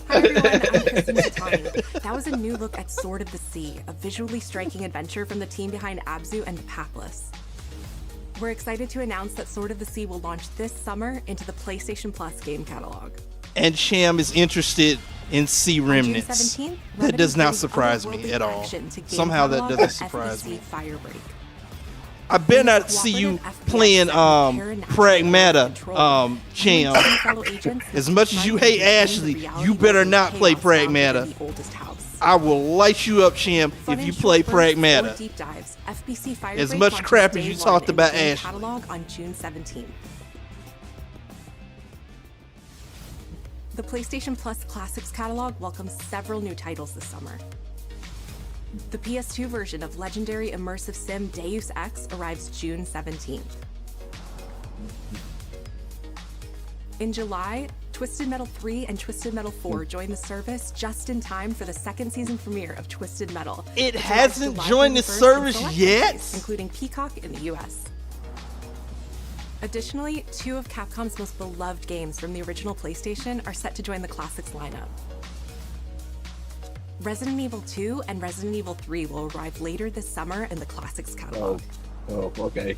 Hi everyone, I'm Kristen Matani. That was a new look at Sword of the Sea, a visually striking adventure from the team behind Abzu and the Papless. We're excited to announce that Sword of the Sea will launch this summer into the PlayStation Plus game catalog. And Sham is interested in Sea Remnants. On June 17th, That does not Remedy surprise brings me at all. action to game Somehow that catalog doesn't and surprise FBC me. Firebreak. I better not see you playing Pragmata, Cham. As much as you hate Ashley, you better not play Pragmata. I will light you up, Cham, if you play Pragmata. As much crap as you talked about Ashley. Catalog on June 17th. The PlayStation Plus Classics catalog welcomes several new titles this summer. The PS2 version of legendary immersive sim Deus Ex arrives June 17th. In July, Twisted Metal 3 and Twisted Metal 4 join the service just in time for the second season premiere of Twisted Metal. It hasn't joined the service yet? Including Peacock in the US. Additionally, 2 of Capcom's most beloved games from the original PlayStation are set to join the Classics lineup. Resident Evil 2 and Resident Evil 3 will arrive later this summer in the Classics catalog. Oh, okay.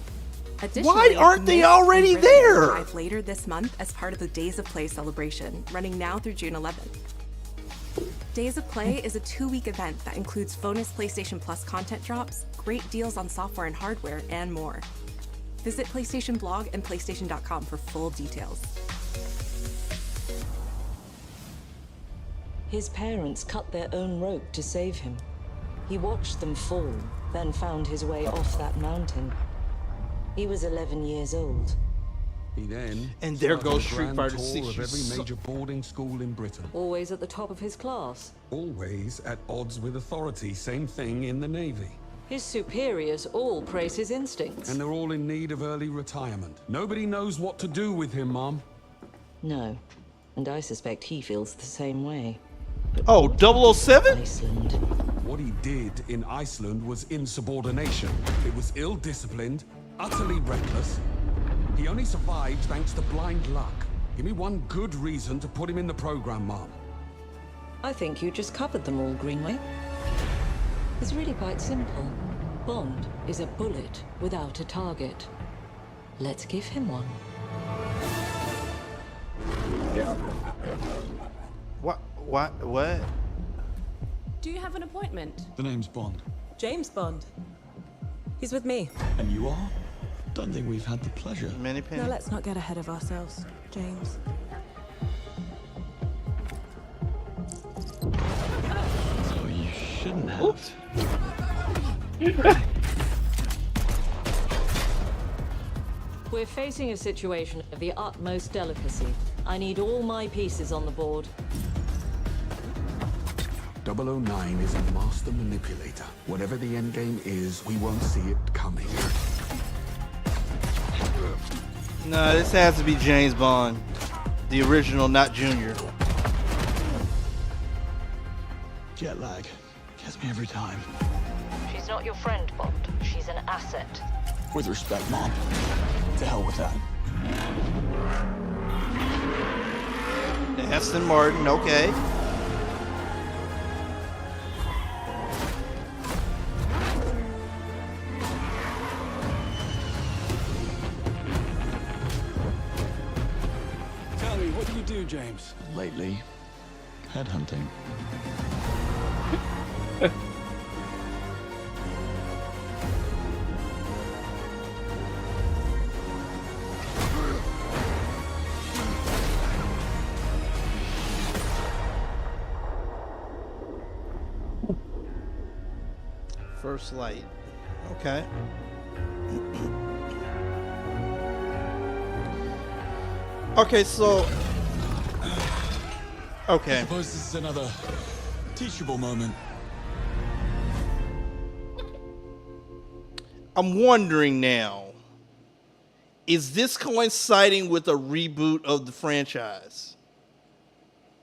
Why aren't they already there? Will arrive later this month as part of the Days of Play celebration, running now through June 11th. Days of Play is a 2-week event that includes bonus PlayStation Plus content drops, great deals on software and hardware, and more. Visit PlayStation Blog and PlayStation.com for full details. His parents cut their own rope to save him. He watched them fall, then found his way off that mountain. He was 11 years old. He then and there goes started Street a Fighter grand 6. tour of every major boarding school in Britain. Always at the top of his class. Always at odds with authority. Same thing in the Navy. His superiors all praise his instincts. And they're all in need of early retirement. Nobody knows what to do with him, Mom. No. And I suspect he feels the same way. Oh, 007? Iceland. What he did in Iceland was insubordination. It was ill-disciplined, utterly reckless. He only survived thanks to blind luck. Give me one good reason to put him in the program, Mom. I think you just covered them all, Greenway. It's really quite simple. Bond is a bullet without a target. Let's give him one. Yeah. What? Do you have an appointment? The name's Bond. James Bond. He's with me. And you are? Don't think we've had the pleasure. Many Now let's not get ahead of ourselves, James. So you shouldn't have. We're facing a situation of the utmost delicacy. I need all my pieces on the board. 009 is a master manipulator. Whatever the endgame is, we won't see it coming. No, this has to be James Bond. The original, not Junior. Jet lag. Gets me every time. She's not your friend, Bond. She's an asset. With respect, Mom. To hell with that. Aston Martin, okay. What do you do, James? Lately, headhunting. First Light. Okay. Okay, so. Okay. I suppose this is another teachable moment. I'm wondering now, is this coinciding with a reboot of the franchise?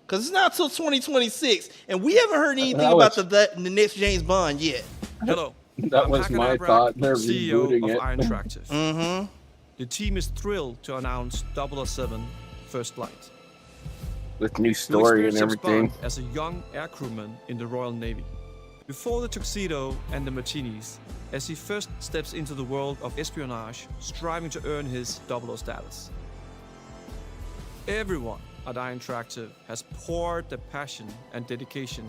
Because it's not till 2026, and we haven't heard anything about the next James Bond yet. Hello. That was my thought. They're CEO rebooting of it. Iron Interactive. Mm-hmm. The team is thrilled to announce 007 First Light. With new You'll story and experience James everything. Bond as a young air crewman in the Royal Navy. Before the tuxedo and the martinis, as he first steps into the world of espionage, striving to earn his 00 status. Everyone at Iron Interactive has poured their passion and dedication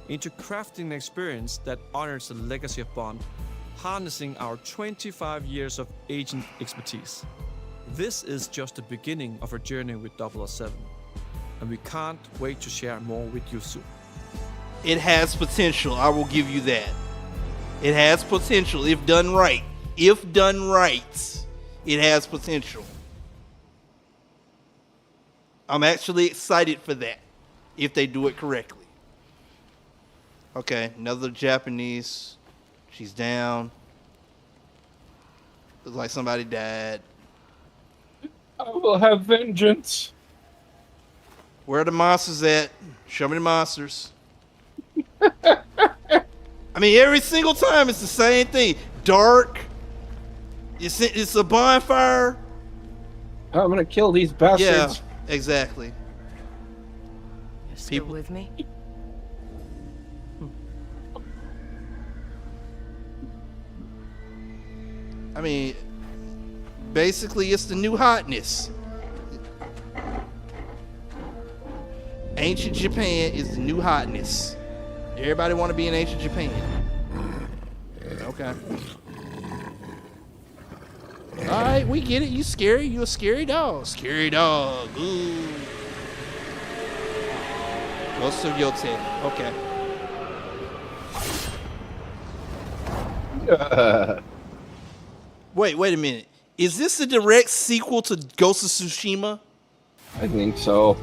into crafting an experience that honors the legacy of Bond, harnessing our 25 years of agent expertise. This is just the beginning of our journey with 007, and we can't wait to share more with you soon. It has potential. I will give you that. It has potential if done right. If done right, it has potential. I'm actually excited for that if they do it correctly. Okay, another Japanese. She's down. Looks like somebody died. I will have vengeance. Where are the monsters at? Show me the monsters. I mean, every single time it's the same thing. Dark. It's a bonfire. I'm gonna kill these bastards. Yeah, exactly. You're still with me? I mean, basically, it's the new hotness. Ancient Japan is the new hotness. Everybody want to be in ancient Japan. Okay. All right, we get it. You scary. You a scary dog. Scary dog. Ooh. Ghost of Yote. Okay. Wait a minute. Is this a direct sequel to Ghost of Tsushima? I think so.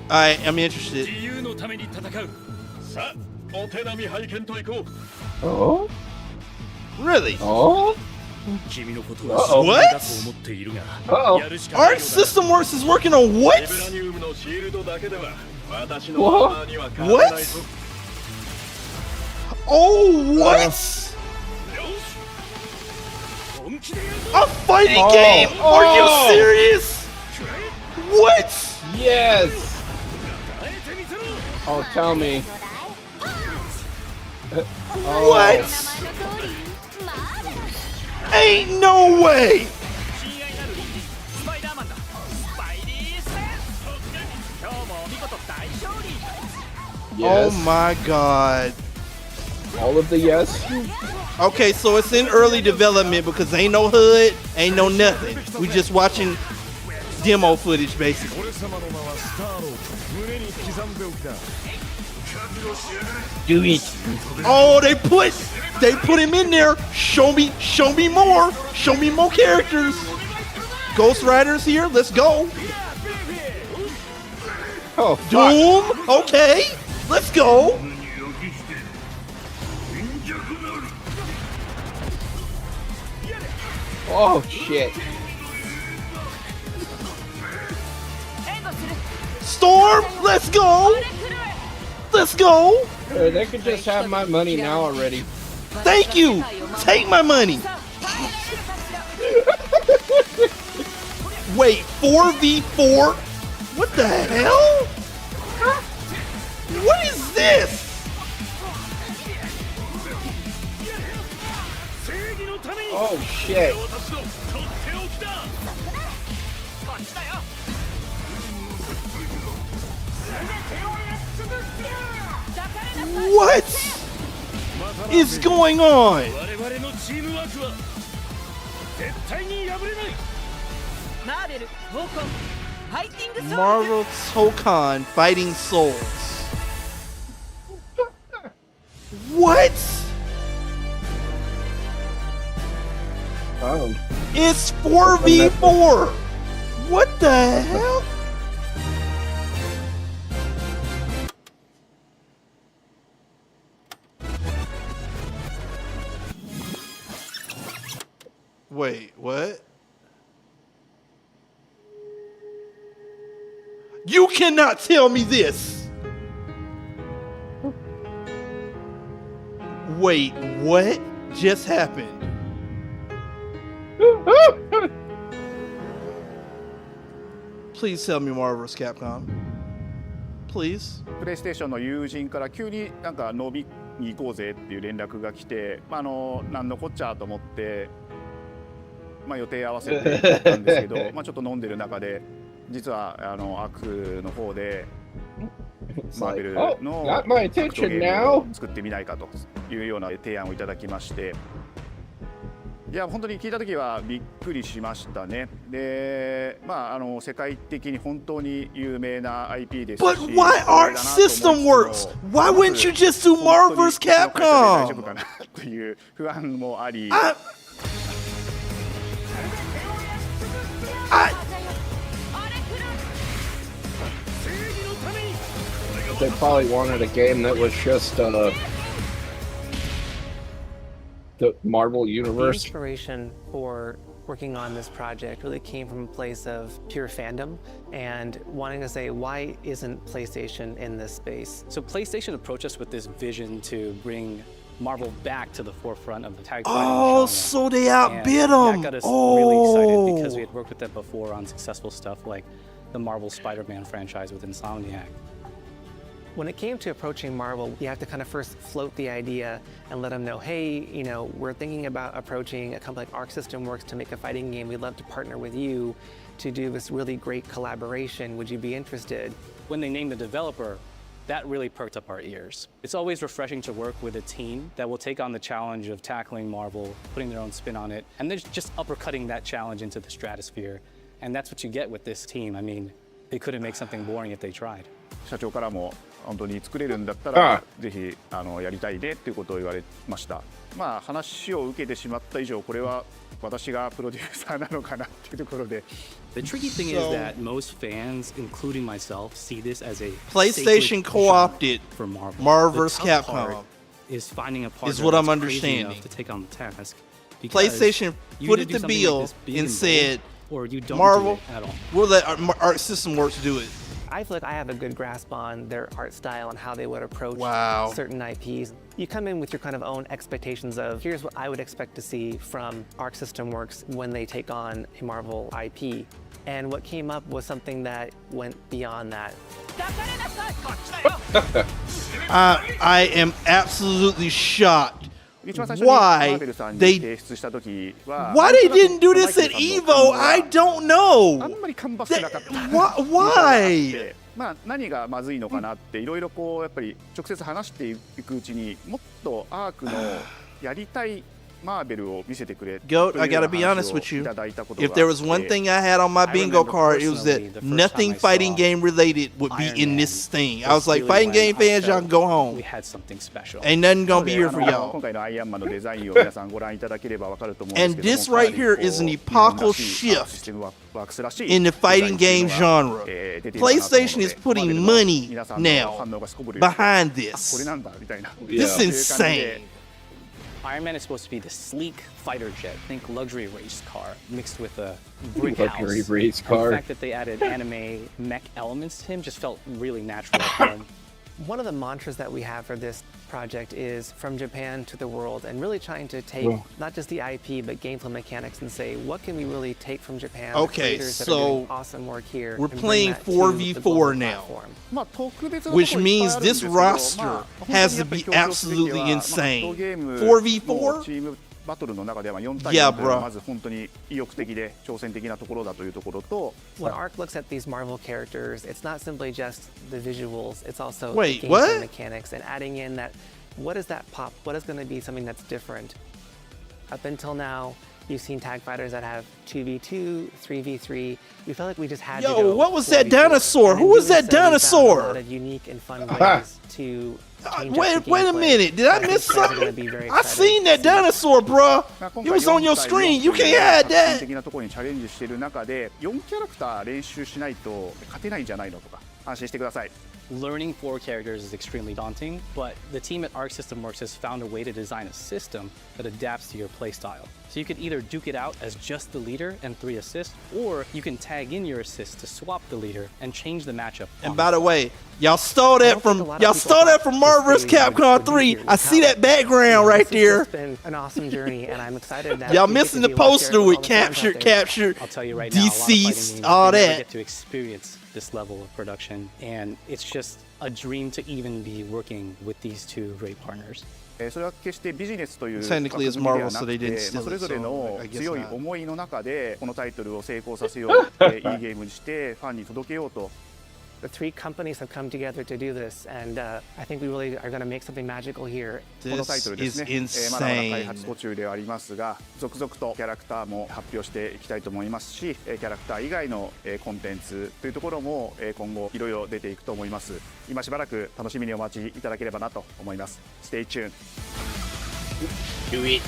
I'm interested. Oh? Really? Oh? What? Uh-oh. Arc System Works is working on what? What? Oh, what? A fighting game? Are you serious? What? Yes. Oh, tell me. What? Ain't no way. Yes. Oh my god. All of the yes. Okay, so it's in early development because ain't no HUD, ain't no nothing. We just watching demo footage basically. Do it. Oh, they put him in there. Show me more. Show me more characters. Ghost Rider's here. Let's go. Oh, Doom. Okay, let's go. Oh shit. Storm. Let's go. Let's go. They could just have my money now already. Thank you. Take my money. Wait, 4v4? What the hell? What is this? Oh shit. What is going on? Marvel Tokon Fighting Souls. What? Oh. It's 4v4. What the hell? Wait, what? You cannot tell me this. Wait, what just happened? Please tell me Marvel vs. Capcom. Please. プレイステーションの友人から急になんか飲みに行こうぜっていう連絡が来て、なんのこっちゃと思って、予定合わせて行ったんですけど、ちょっと飲んでる中で実はアクの方でマーベルの格闘ゲームを作ってみないかというような提案をいただきまして。いや本当に聞いた時はびっくりしましたね。で、世界的に本当に有名な IP ですし。But why Arc System Works? Why wouldn't you just do Marvel vs. Capcom? 大丈夫かなという不安もあり。They probably wanted a game that was just the Marvel universe. The inspiration for working on this project really came from a place of pure fandom and wanting to say, why isn't PlayStation in this space? So PlayStation approached us with this vision to bring Marvel back to the forefront of the tag fighting genre. So they outbid them. That got us really excited because we had worked with them before on successful stuff like the Marvel Spider-Man franchise with Insomniac. When it came to approaching Marvel, you have to kind of first float the idea and let them know, hey, we're thinking about approaching a company like Arc System Works to make a fighting game. We'd love to partner with you to do this really great collaboration. Would you be interested? When they named the developer, that really perked up our ears. It's always refreshing to work with a team that will take on the challenge of tackling Marvel, putting their own spin on it, and they're just uppercutting that challenge into the stratosphere. And that's what you get with this team. I mean, they couldn't make something boring if they tried. 社長からも本当に作れるんだったらぜひやりたいねっていうことを言われました。話を受けてしまった以上これは私がプロデューサーなのかなっていうところで。The tricky thing is that most fans, including myself, see this as a PlayStation co-opted for Marvel. Marvel vs. Capcom. Is finding a partner is what I'm that's crazy understanding. enough to take on the task. PlayStation footed the bill and said, Marvel, we'll let Arc System Works do it. I feel like I have a good grasp on their art style and how they would approach certain IPs. You come in with your kind of own expectations of, here's what I would expect to see from Arc System Works when they take on a Marvel IP. And what came up was something that went beyond that. I am absolutely shocked. Why they didn't do this at Evo? I don't know. Why? 何がまずいのかなっていろいろこうやっぱり直接話していくうちにもっとアークのやりたいマーベルを見せてくれ。Goat, I gotta be honest with you. If there was one thing I had on my bingo card, it was that nothing fighting game related would be in this thing. I was like, fighting game fans, y'all can go home. We had something special. Ain't nothing gonna be here for y'all. 今回のアイアンマンのデザインを皆さんご覧いただければわかると思うんですけども。 And this right here is an epochal shift in the fighting game genre. PlayStation is putting money now behind this. This is insane. Iron Man is supposed to be the sleek fighter jet. Think luxury race car mixed with a brick house. Luxury race car. The fact that they added anime mech elements to him just felt really natural at home. One of the mantras that we have for this project is from Japan to the world, and really trying to take not just the IP but gameplay mechanics and say, what can we really take from Japan? Okay, so awesome work here, we're playing 4v4 now, which means this roster has to be absolutely insane. 4v4? バトルの中では4対 Yeah, 4というのは bro. まず本当に意欲的で挑戦的なところだというところと When Ark looks at these Marvel characters, it's not simply just the visuals, it's also Wait, the gameplay what? mechanics and adding in that what is that pop? What is going to be something that's different? Up until now, you've seen tag fighters that have 2v2, 3v3. We felt like we just had to Yo, go what was 4v4. that dinosaur? And Who in was doing that so, we found dinosaur? A lot of unique and fun ways to change Wait, up the wait a gameplay minute. Did I that think miss fans are gonna something? be very I excited seen that to see. dinosaur, bro. 今 It was on your screen. You can't hide 革 that. 新的なところにチャレンジしている中で4キャラクター練習しないと勝てないんじゃないのとか安心してください。 Learning 4 characters is extremely daunting, but the team at Arc System Works has found a way to design a system that adapts to your playstyle. So you could either duke it out as just the leader and 3 assists, or you can tag in your assists to swap the leader and change the matchup. And by the way, y'all stole that from Marvel vs. Capcom 3. I see that background right there. It's been an awesome journey, and I'm excited that Y'all we get missing to the do all poster share with all the fans out capture, there. I'll tell you right now, a lot of fighting deceased, games, all they never that. get to experience this level of production, and it's just a dream to even be working with these 2 great partners. それは決してビジネスという Technically, it's 枠組みでは Marvel, な so they く didn't て、 steal それ it, ぞれ so の I guess 強い not. 思いの中でこのタイトルを成功させよう、いいゲームにしてファンに届けようと。 The 3 companies have come together to do this, and I think we really are going to make something magical here. このタイトルですね、まだまだ開発途中ではありますが、続々とキャラクターも発表していきたいと思いますし、キャラクター以外のコンテンツというところも今後いろいろ出ていくと思います。今しばらく楽しみにお待ちいただければなと思います。Stay tuned. Do it.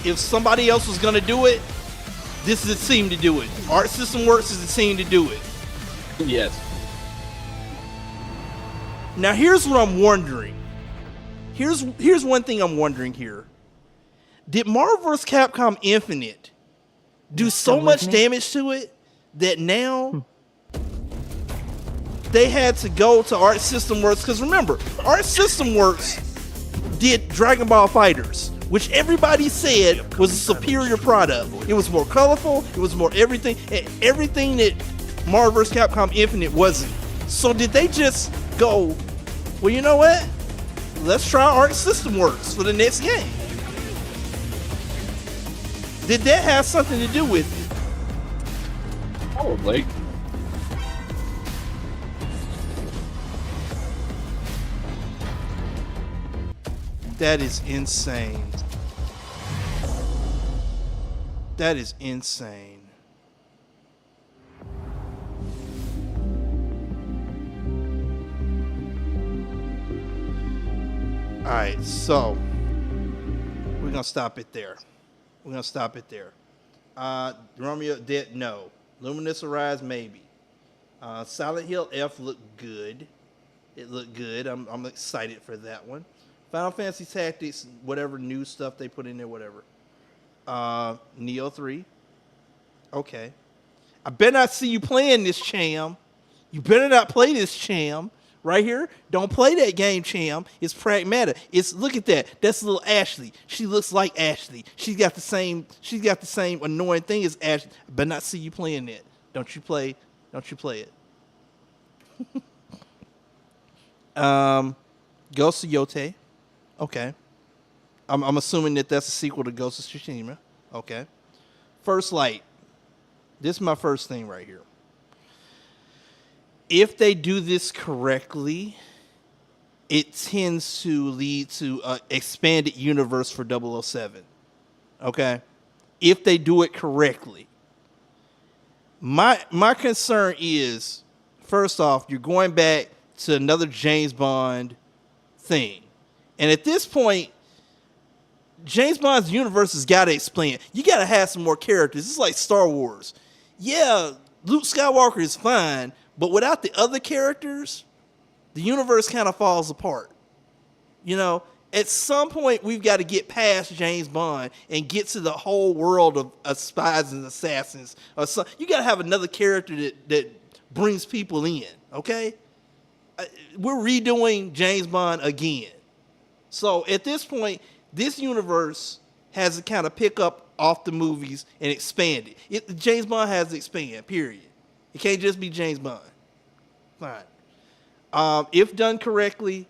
If somebody else was gonna do it, this is the team to do it. Arc System Works is the team to do it. Yes. Now here's what I'm wondering. Here's one thing I'm wondering here. Did Marvel vs. Capcom Infinite do so much damage to it that now they had to go to Arc System Works? Because remember, Arc System Works did Dragon Ball Fighters, which everybody said was a superior product. It was more colorful, it was more everything, and everything that Marvel vs. Capcom Infinite wasn't. So did they just go, well, you know what? Let's try Arc System Works for the next game. Did that have something to do with it? Probably. That is insane. That is insane. All right, so we're gonna stop it there. We're gonna stop it there. Romeo Dead, no. Luminous Arise, maybe. Silent Hill F looked good. It looked good. I'm excited for that one. Final Fantasy Tactics, whatever new stuff they put in there, whatever. Neo 3. Okay. I better not see you playing this, Cham. You better not play this, Cham. Right here, don't play that game, Cham. It's pragmatic. It's look at that. That's little Ashley. She looks like Ashley. She's got the same annoying thing as Ashley. I better not see you playing that. Don't you play it. Ghost of Yote. Okay. I'm assuming that that's a sequel to Ghost of Tsushima. Okay. First Light. This is my first thing right here. If they do this correctly, it tends to lead to an expanded universe for 007. Okay? If they do it correctly. My concern is, first off, you're going back to another James Bond thing. And at this point, James Bond's universe has got to expand. You got to have some more characters. It's like Star Wars. Yeah, Luke Skywalker is fine, but without the other characters, the universe kind of falls apart. You know, at some point, we've got to get past James Bond and get to the whole world of spies and assassins. You got to have another character that brings people in, okay? We're redoing James Bond again. So at this point, this universe has to kind of pick up off the movies and expand it. James Bond has to expand, period. It can't just be James Bond. Fine. If done correctly,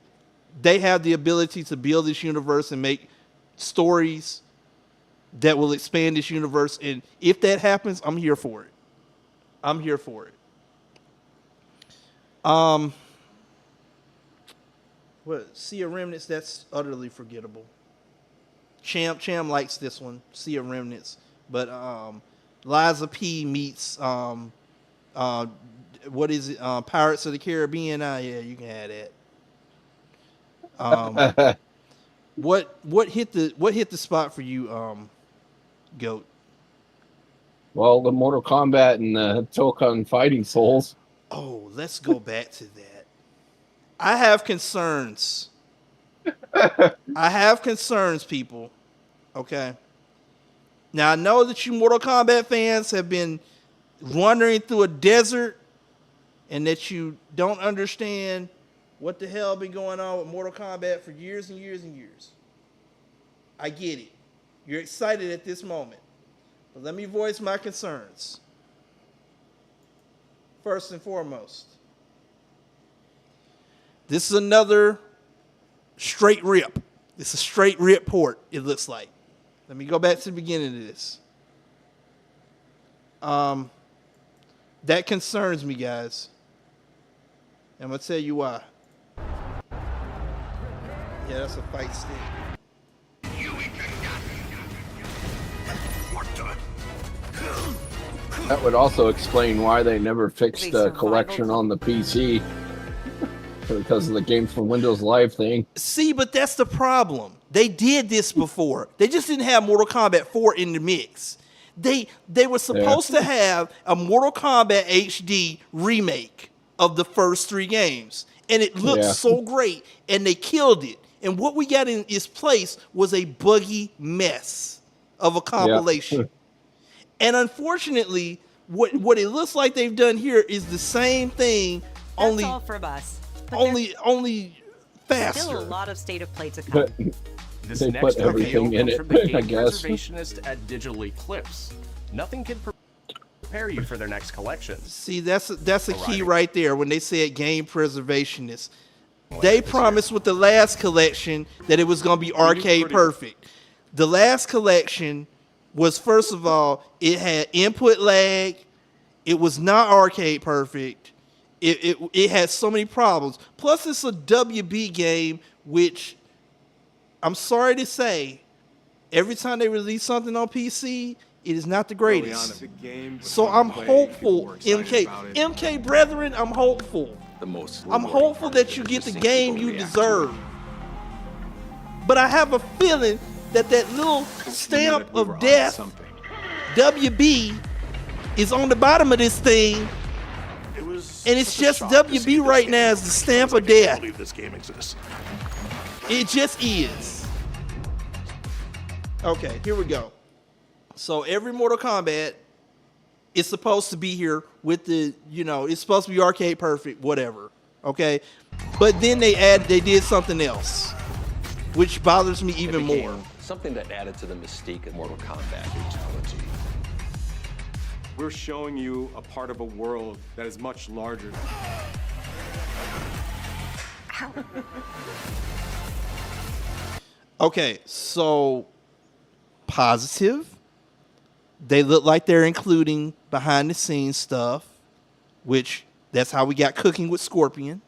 they have the ability to build this universe and make stories that will expand this universe. And if that happens, I'm here for it. I'm here for it. What? Sea of Remnants, that's utterly forgettable. Cham likes this one, Sea of Remnants. But Liza P meets what is it? Pirates of the Caribbean. Yeah, you can have that. What hit the spot for you, Goat? Well, the Mortal Kombat and the Tekken Fighting Souls. Oh, let's go back to that. I have concerns. I have concerns, people. Okay. Now, I know that you Mortal Kombat fans have been wandering through a desert and that you don't understand what the hell been going on with Mortal Kombat for years and years and years. I get it. You're excited at this moment. But let me voice my concerns. First and foremost, this is another straight rip. It's a straight rip port, it looks like. Let me go back to the beginning of this. That concerns me, guys. I'm going to tell you why. Yeah, that's a fight stick. That would also explain why they never fixed the collection on the PC. Because of the Games from Windows Live thing. See, but that's the problem. They did this before. They just didn't have Mortal Kombat 4 in the mix. They were supposed to have a Mortal Kombat HD remake of the first 3 games. And it looked so great. And they killed it. And what we got in its place was a buggy mess of a compilation. And unfortunately, what it looks like they've done here is the same thing. That's all from us. But only faster. Still a lot of State of Play to come. This they next put everything video in comes it, from the I game guess. preservationist at Digital Eclipse. Nothing can prepare you for their next collection. See, that's a key right there when they said game preservationist. They promised with the last collection that it was going to be arcade perfect. The last collection was, first of all, it had input lag. It was not arcade perfect. It had so many problems. Plus, it's a WB game, which I'm sorry to say, every time they release something on PC, it is not the greatest. So I'm hopeful, MK brethren, I'm hopeful. I'm hopeful that you get the game you deserve. But I have a feeling that little stamp of death, WB, is on the bottom of this thing. And it's just WB right now as the stamp of death. I believe this game exists. It just is. Okay, here we go. So every Mortal Kombat is supposed to be here with the, it's supposed to be arcade perfect, whatever. Okay? But then they did something else, which bothers me even more. Something that added to the mystique of Mortal Kombat brutality. We're showing you a part of a world that is much larger. Okay, so positive. They look like they're including behind the scenes stuff, which that's how we got Cooking with Scorpion.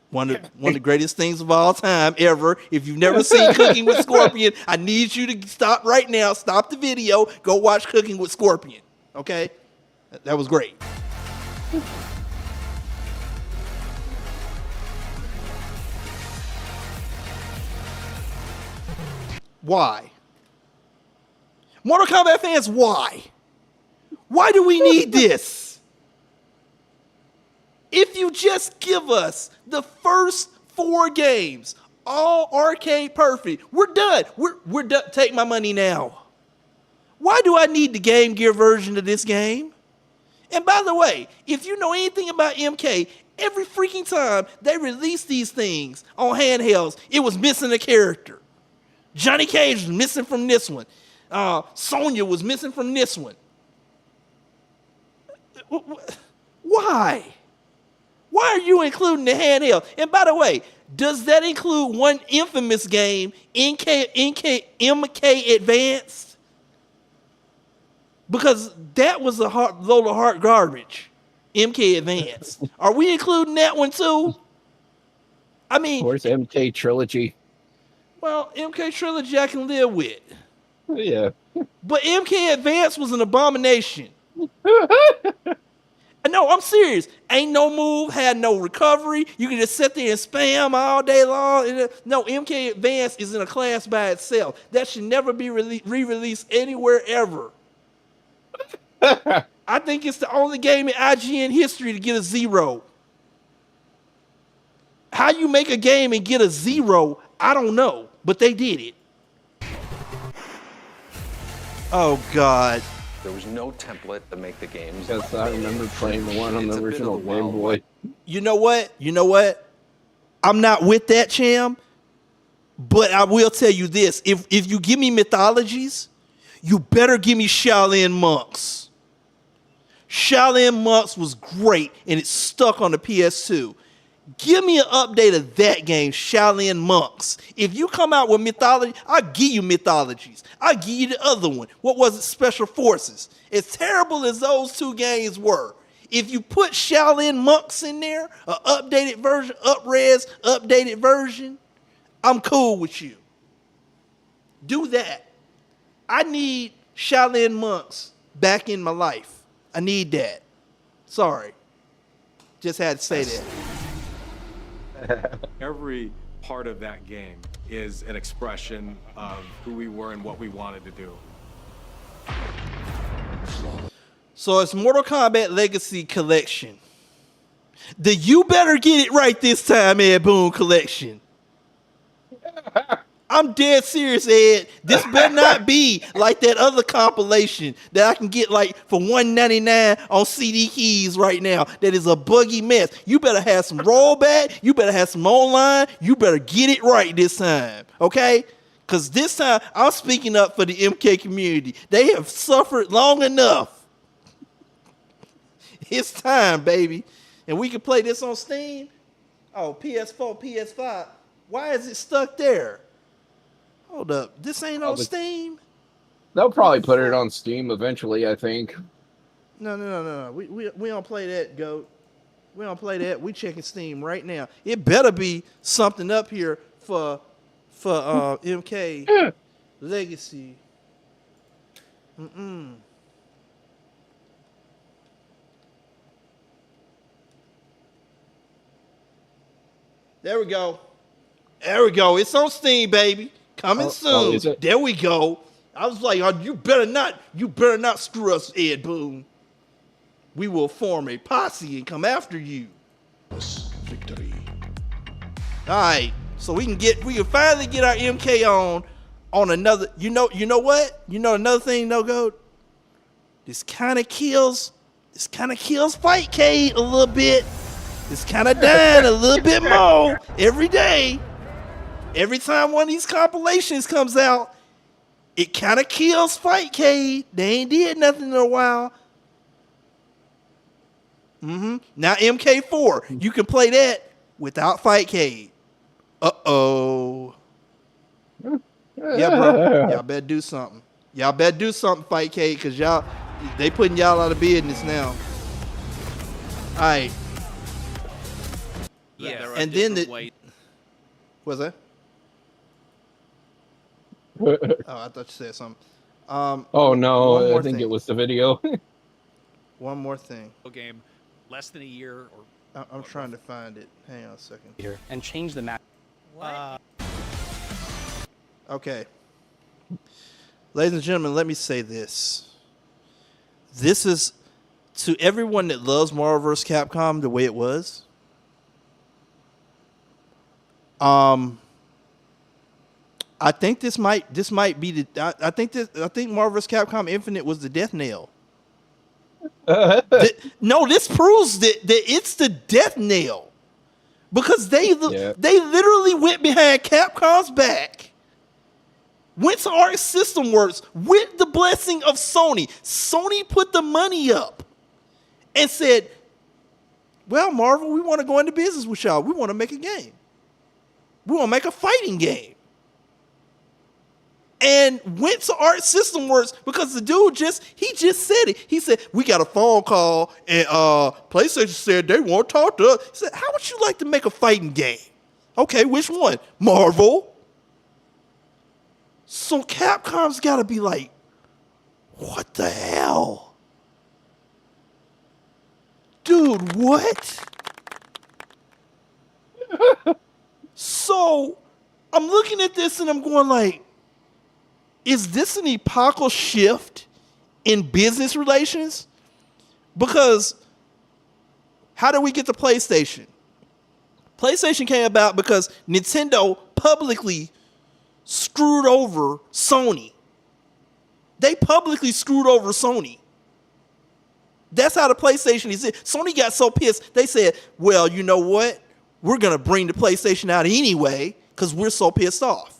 One of the greatest things of all time ever. If you've never seen Cooking with Scorpion, I need you to stop right now. Stop the video. Go watch Cooking with Scorpion. Okay? That was great. Why? Mortal Kombat fans, why? Why do we need this? If you just give us the first 4 games, all arcade perfect, we're done. We're done. Take my money now. Why do I need the Game Gear version of this game? And by the way, if you know anything about MK, every freaking time they release these things on handhelds, it was missing a character. Johnny Cage was missing from this one. Sonya was missing from this one. Why? Why are you including the handheld? And by the way, does that include one infamous game, MK Advanced? Because that was a load of heart garbage. MK Advance. Are we including that one too? I mean, Of course, MK Trilogy. well, MK Trilogy I can live with. Yeah. But MK Advance was an abomination. No, I'm serious. Ain't no move, had no recovery. You can just sit there and spam all day long. No, MK Advance is in a class by itself. That should never be re-released anywhere ever. I think it's the only game in IGN history to get a 0. How you make a game and get a 0, I don't know, but they did it. Oh, God. There was no template to make the games. Yes, I remember playing the one on the original Game Boy. You know what? I'm not with that, Cham, but I will tell you this. If you give me mythologies, you better give me Shaolin Monks. Shaolin Monks was great, and it stuck on the PS2. Give me an update of that game, Shaolin Monks. If you come out with mythology, I'll give you mythologies. I'll give you the other one. What was it? Special Forces. As terrible as those two games were, if you put Shaolin Monks in there, an updated version, up-res, updated version, I'm cool with you. Do that. I need Shaolin Monks back in my life. I need that. Sorry. Just had to say that. Every part of that game is an expression of who we were and what we wanted to do. So it's Mortal Kombat Legacy Collection. The You Better Get It Right This Time, Ed Boon Collection. I'm dead serious, Ed. This better not be like that other compilation that I can get like for $1.99 on CD keys right now. That is a buggy mess. You better have some rollback. You better have some online. You better get it right this time, okay? Because this time, I'm speaking up for the MK community. They have suffered long enough. It's time, baby. And we can play this on Steam. Oh, PS4, PS5. Why is it stuck there? Hold up. This ain't on Steam? They'll probably put it on Steam eventually, I think. No. We don't play that, GOAT. We don't play that. We checking Steam right now. It better be something up here for MK Legacy. There we go. It's on Steam, baby. Coming soon. There we go. I was like, oh, you better not screw us, Ed Boon. We will form a posse and come after you. Victory. All right. So we can finally get our MK on another. You know what? You know another thing, no goat. This kind of kills Fightcade a little bit. It's kind of dying a little bit more every day. Every time one of these compilations comes out, it kind of kills Fightcade. They ain't did nothing in a while. Now MK4, you can play that without Fightcade. Uh-oh. Yeah, bro. Y'all better do something. Fightcade, because they putting y'all out of business now. All right. Yeah, and then what's that? Oh, I thought you said something. Oh no, I think it was the video. One more thing. Game, less than a year, or I'm trying to find it. Hang on a second. Here and change the map. Okay. Ladies and gentlemen, let me say this. This is to everyone that loves Marvel vs. Capcom the way it was. I think this might be the. I think Marvel vs. Capcom Infinite was the death knell. No, this proves that it's the death knell, because they literally went behind Capcom's back, went to Arc System Works with the blessing of Sony. Sony put the money up and said, "Well, Marvel, we want to go into business with y'all. We want to make a game. We want to make a fighting game." and went to Art System Works because the dude just said it. He said, we got a phone call and PlayStation said they want to talk to us. He said, how would you like to make a fighting game? Okay, which one? Marvel. So Capcom's got to be like, what the hell? Dude, what? So I'm looking at this and I'm going like, is this an epochal shift in business relations? Because how did we get to PlayStation? PlayStation came about because Nintendo publicly screwed over Sony. They publicly screwed over Sony. That's how the PlayStation is. Sony got so pissed, they said, well, you know what? We're going to bring the PlayStation out anyway because we're so pissed off.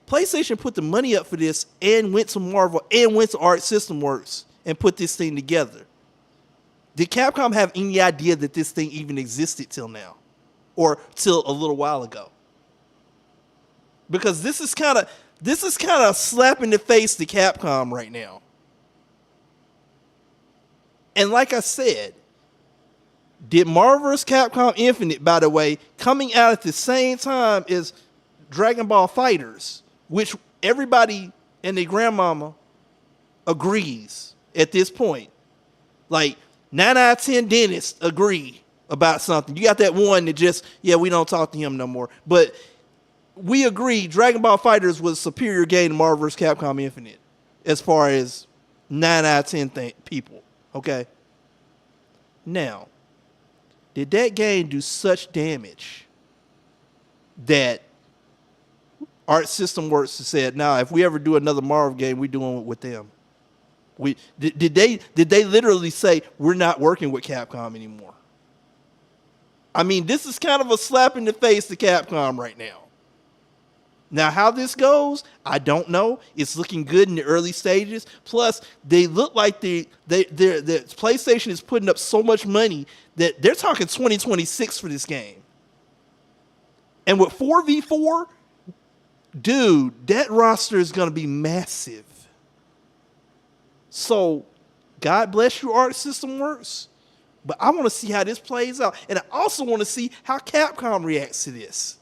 PlayStation put the money up for this and went to Marvel and went to Art System Works and put this thing together. Did Capcom have any idea that this thing even existed till now? Or till a little while ago? Because this is kind of a slap in the face to Capcom right now. And like I said, did Marvel vs. Capcom Infinite, by the way, coming out at the same time as Dragon Ball FighterZ, which everybody and their grandmama agrees at this point. Like 9 out of 10 dentists agree about something. You got that one that just, we don't talk to him no more. But we agree Dragon Ball FighterZ was a superior game to Marvel vs. Capcom Infinite as far as 9 out of 10 people. Okay? Now, did that game do such damage that Art System Works said, "Nah, if we ever do another Marvel game, we're doing it with them"? Did they literally say we're not working with Capcom anymore? I mean, this is kind of a slap in the face to Capcom right now. Now, how this goes, I don't know. It's looking good in the early stages. Plus, they look like the PlayStation is putting up so much money that they're talking 2026 for this game. And with 4v4, dude, that roster is going to be massive. So, God bless you, Art System Works. But I want to see how this plays out. And I also want to see how Capcom reacts to this.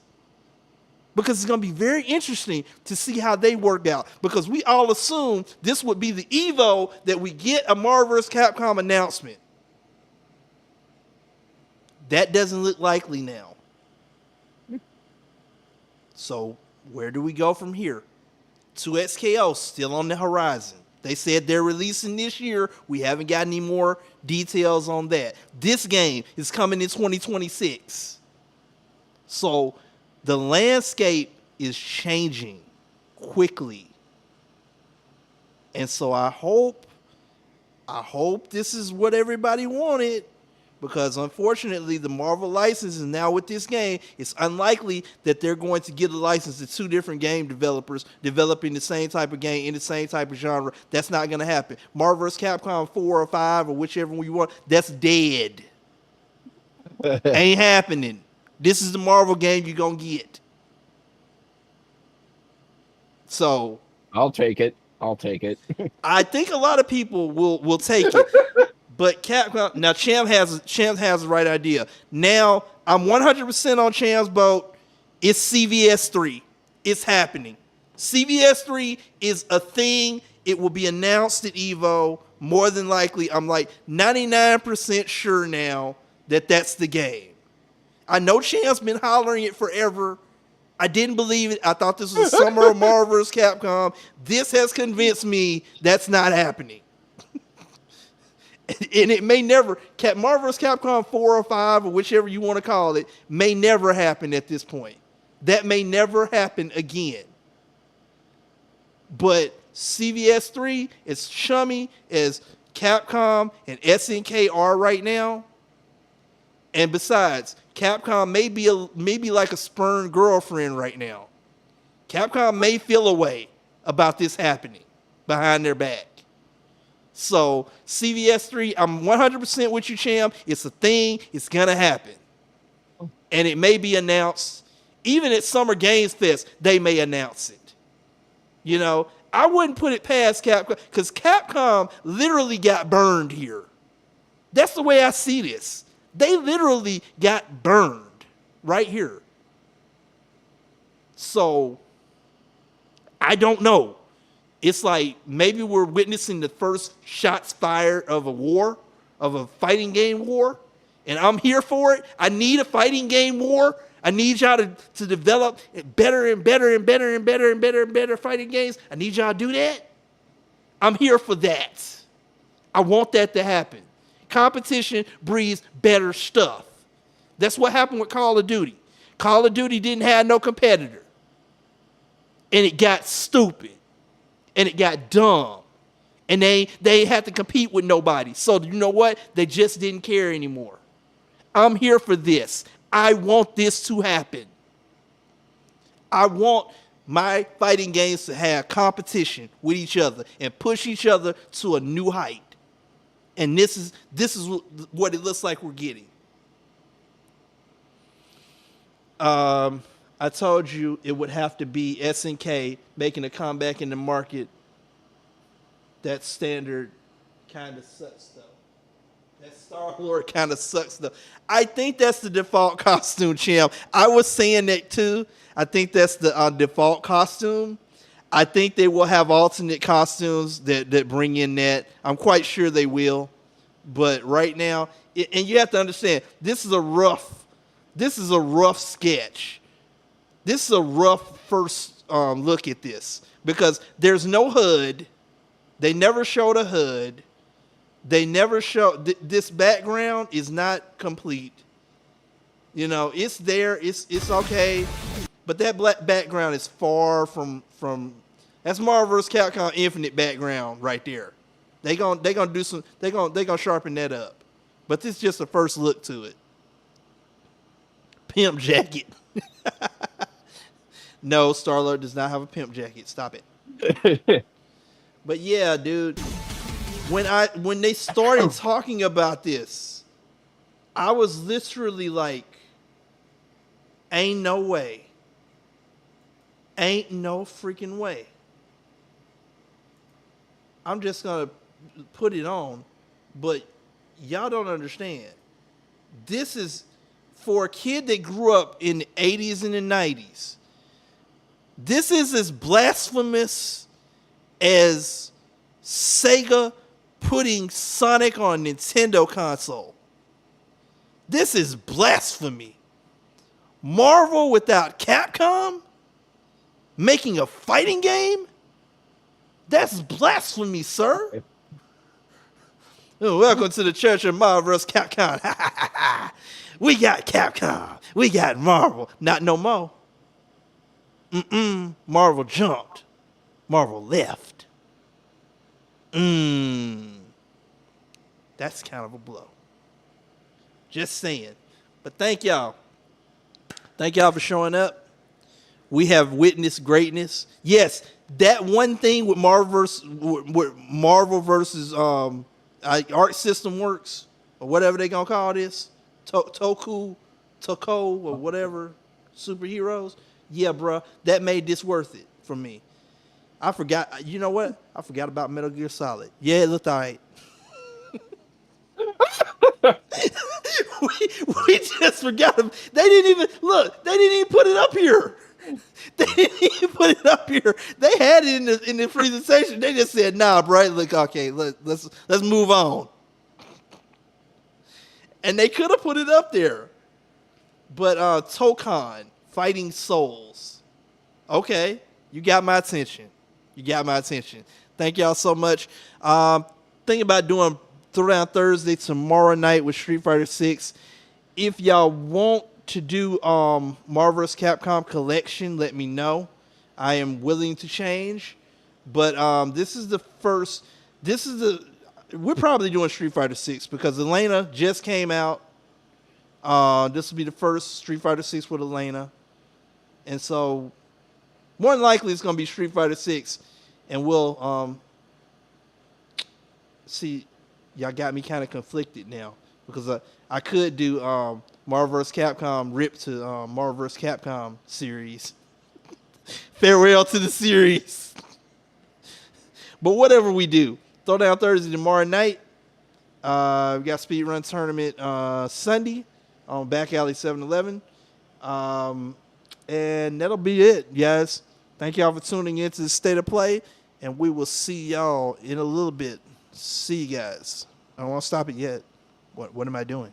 Because it's going to be very interesting to see how they work out. Because we all assume this would be the Evo that we get a Marvel vs. Capcom announcement. That doesn't look likely now. So where do we go from here? 2XKO still on the horizon. They said they're releasing this year. We haven't got any more details on that. This game is coming in 2026. So the landscape is changing quickly. And so I hope this is what everybody wanted, because unfortunately the Marvel license is now with this game. It's unlikely that they're going to give the license to two different game developers developing the same type of game in the same type of genre. That's not going to happen. Marvel vs. Capcom 4 or 5 or whichever one you want, that's dead. Ain't happening. This is the Marvel game you're going to get. So I'll take it. I think a lot of people will take it. But Capcom, now Champ has the right idea. Now I'm 100% on Champ's boat. It's CVS 3. It's happening. CVS 3 is a thing. It will be announced at Evo. More than likely, I'm like 99% sure now that that's the game. I know Champ's been hollering it forever. I didn't believe it. I thought this was the summer of Marvel vs. Capcom. This has convinced me that's not happening. And it may never, Marvel vs. Capcom 4 or 5 or whichever you want to call it, may never happen at this point. That may never happen again. But CVS 3, as chummy as Capcom and SNK are right now, and besides, Capcom may be like a spurned girlfriend right now. Capcom may feel a way about this happening behind their back. So CVS 3, I'm 100% with you, Champ. It's a thing. It's going to happen. And it may be announced. Even at Summer Games Fest, they may announce it. You know, I wouldn't put it past Capcom because Capcom literally got burned here. That's the way I see this. They literally got burned right here. So, I don't know. It's like maybe we're witnessing the first shots fired of a war, of a fighting game war, and I'm here for it. I need a fighting game war. I need y'all to develop better and better and better and better and better and better fighting games. I need y'all to do that. I'm here for that. I want that to happen. Competition breeds better stuff. That's what happened with Call of Duty. Call of Duty didn't have no competitor. And it got stupid. And it got dumb. And they had to compete with nobody. So you know what? They just didn't care anymore. I'm here for this. I want this to happen. I want my fighting games to have competition with each other and push each other to a new height. And this is what it looks like we're getting. I told you it would have to be SNK making a comeback in the market. That standard kind of sucks though. That Star-Lord kind of sucks though. I think that's the default costume, champ. I was saying that too. I think that's the default costume. I think they will have alternate costumes that bring in that. I'm quite sure they will. But right now, and you have to understand, this is a rough sketch. This is a rough first look at this because there's no HUD. They never showed a HUD. They never show this background is not complete. You know, it's there. It's okay, but that black background is far from. That's Marvel vs. Capcom Infinite background right there. They gonna do some. They gonna sharpen that up. But this is just a first look to it. Pimp jacket. No, Star-Lord does not have a pimp jacket. Stop it. But yeah, dude. When they started talking about this, I was literally like, ain't no way. Ain't no freaking way. I'm just going to put it on, but y'all don't understand. This is for a kid that grew up in the 80s and the 90s. This is as blasphemous as Sega putting Sonic on Nintendo console. This is blasphemy. Marvel without Capcom making a fighting game? That's blasphemy, sir. Oh, welcome to the Church of Marvel vs. Capcom. We got Capcom. We got Marvel. Not no more. Marvel jumped. Marvel left. That's kind of a blow. Just saying. But thank y'all. Thank y'all for showing up. We have witnessed greatness. Yes, that one thing with Marvel versus Arc System Works, or whatever they gonna call this, Toko, or whatever, superheroes. Yeah, bro, that made this worth it for me. I forgot. You know what? I forgot about Metal Gear Solid. Yeah, it looked all right. we just forgot them. They didn't even look. They didn't even put it up here. They didn't even put it up here. They had it in the presentation. They just said, "Nah, bro. Look, okay, let's move on." And they could have put it up there, but Tokon Fighting Souls. Okay, you got my attention. You got my attention. Thank y'all so much. Think about doing Throwdown Thursday tomorrow night with Street Fighter 6. If y'all want to do Marvel vs. Capcom Collection, let me know. I am willing to change. But this is the first. We're probably doing Street Fighter 6 because Elena just came out. This will be the first Street Fighter 6 with Elena. And so, more than likely, it's going to be Street Fighter 6. And we'll see. Y'all got me kind of conflicted now because I could do Marvel vs. Capcom rip to Marvel vs. Capcom series. Farewell to the series. But whatever we do, Throwdown Thursday tomorrow night. We got Speedrun Tournament Sunday on Back Alley 7-Eleven. And that'll be it, guys. Thank y'all for tuning in to the State of Play. And we will see y'all in a little bit. See you guys. I don't want to stop it yet. What am I doing?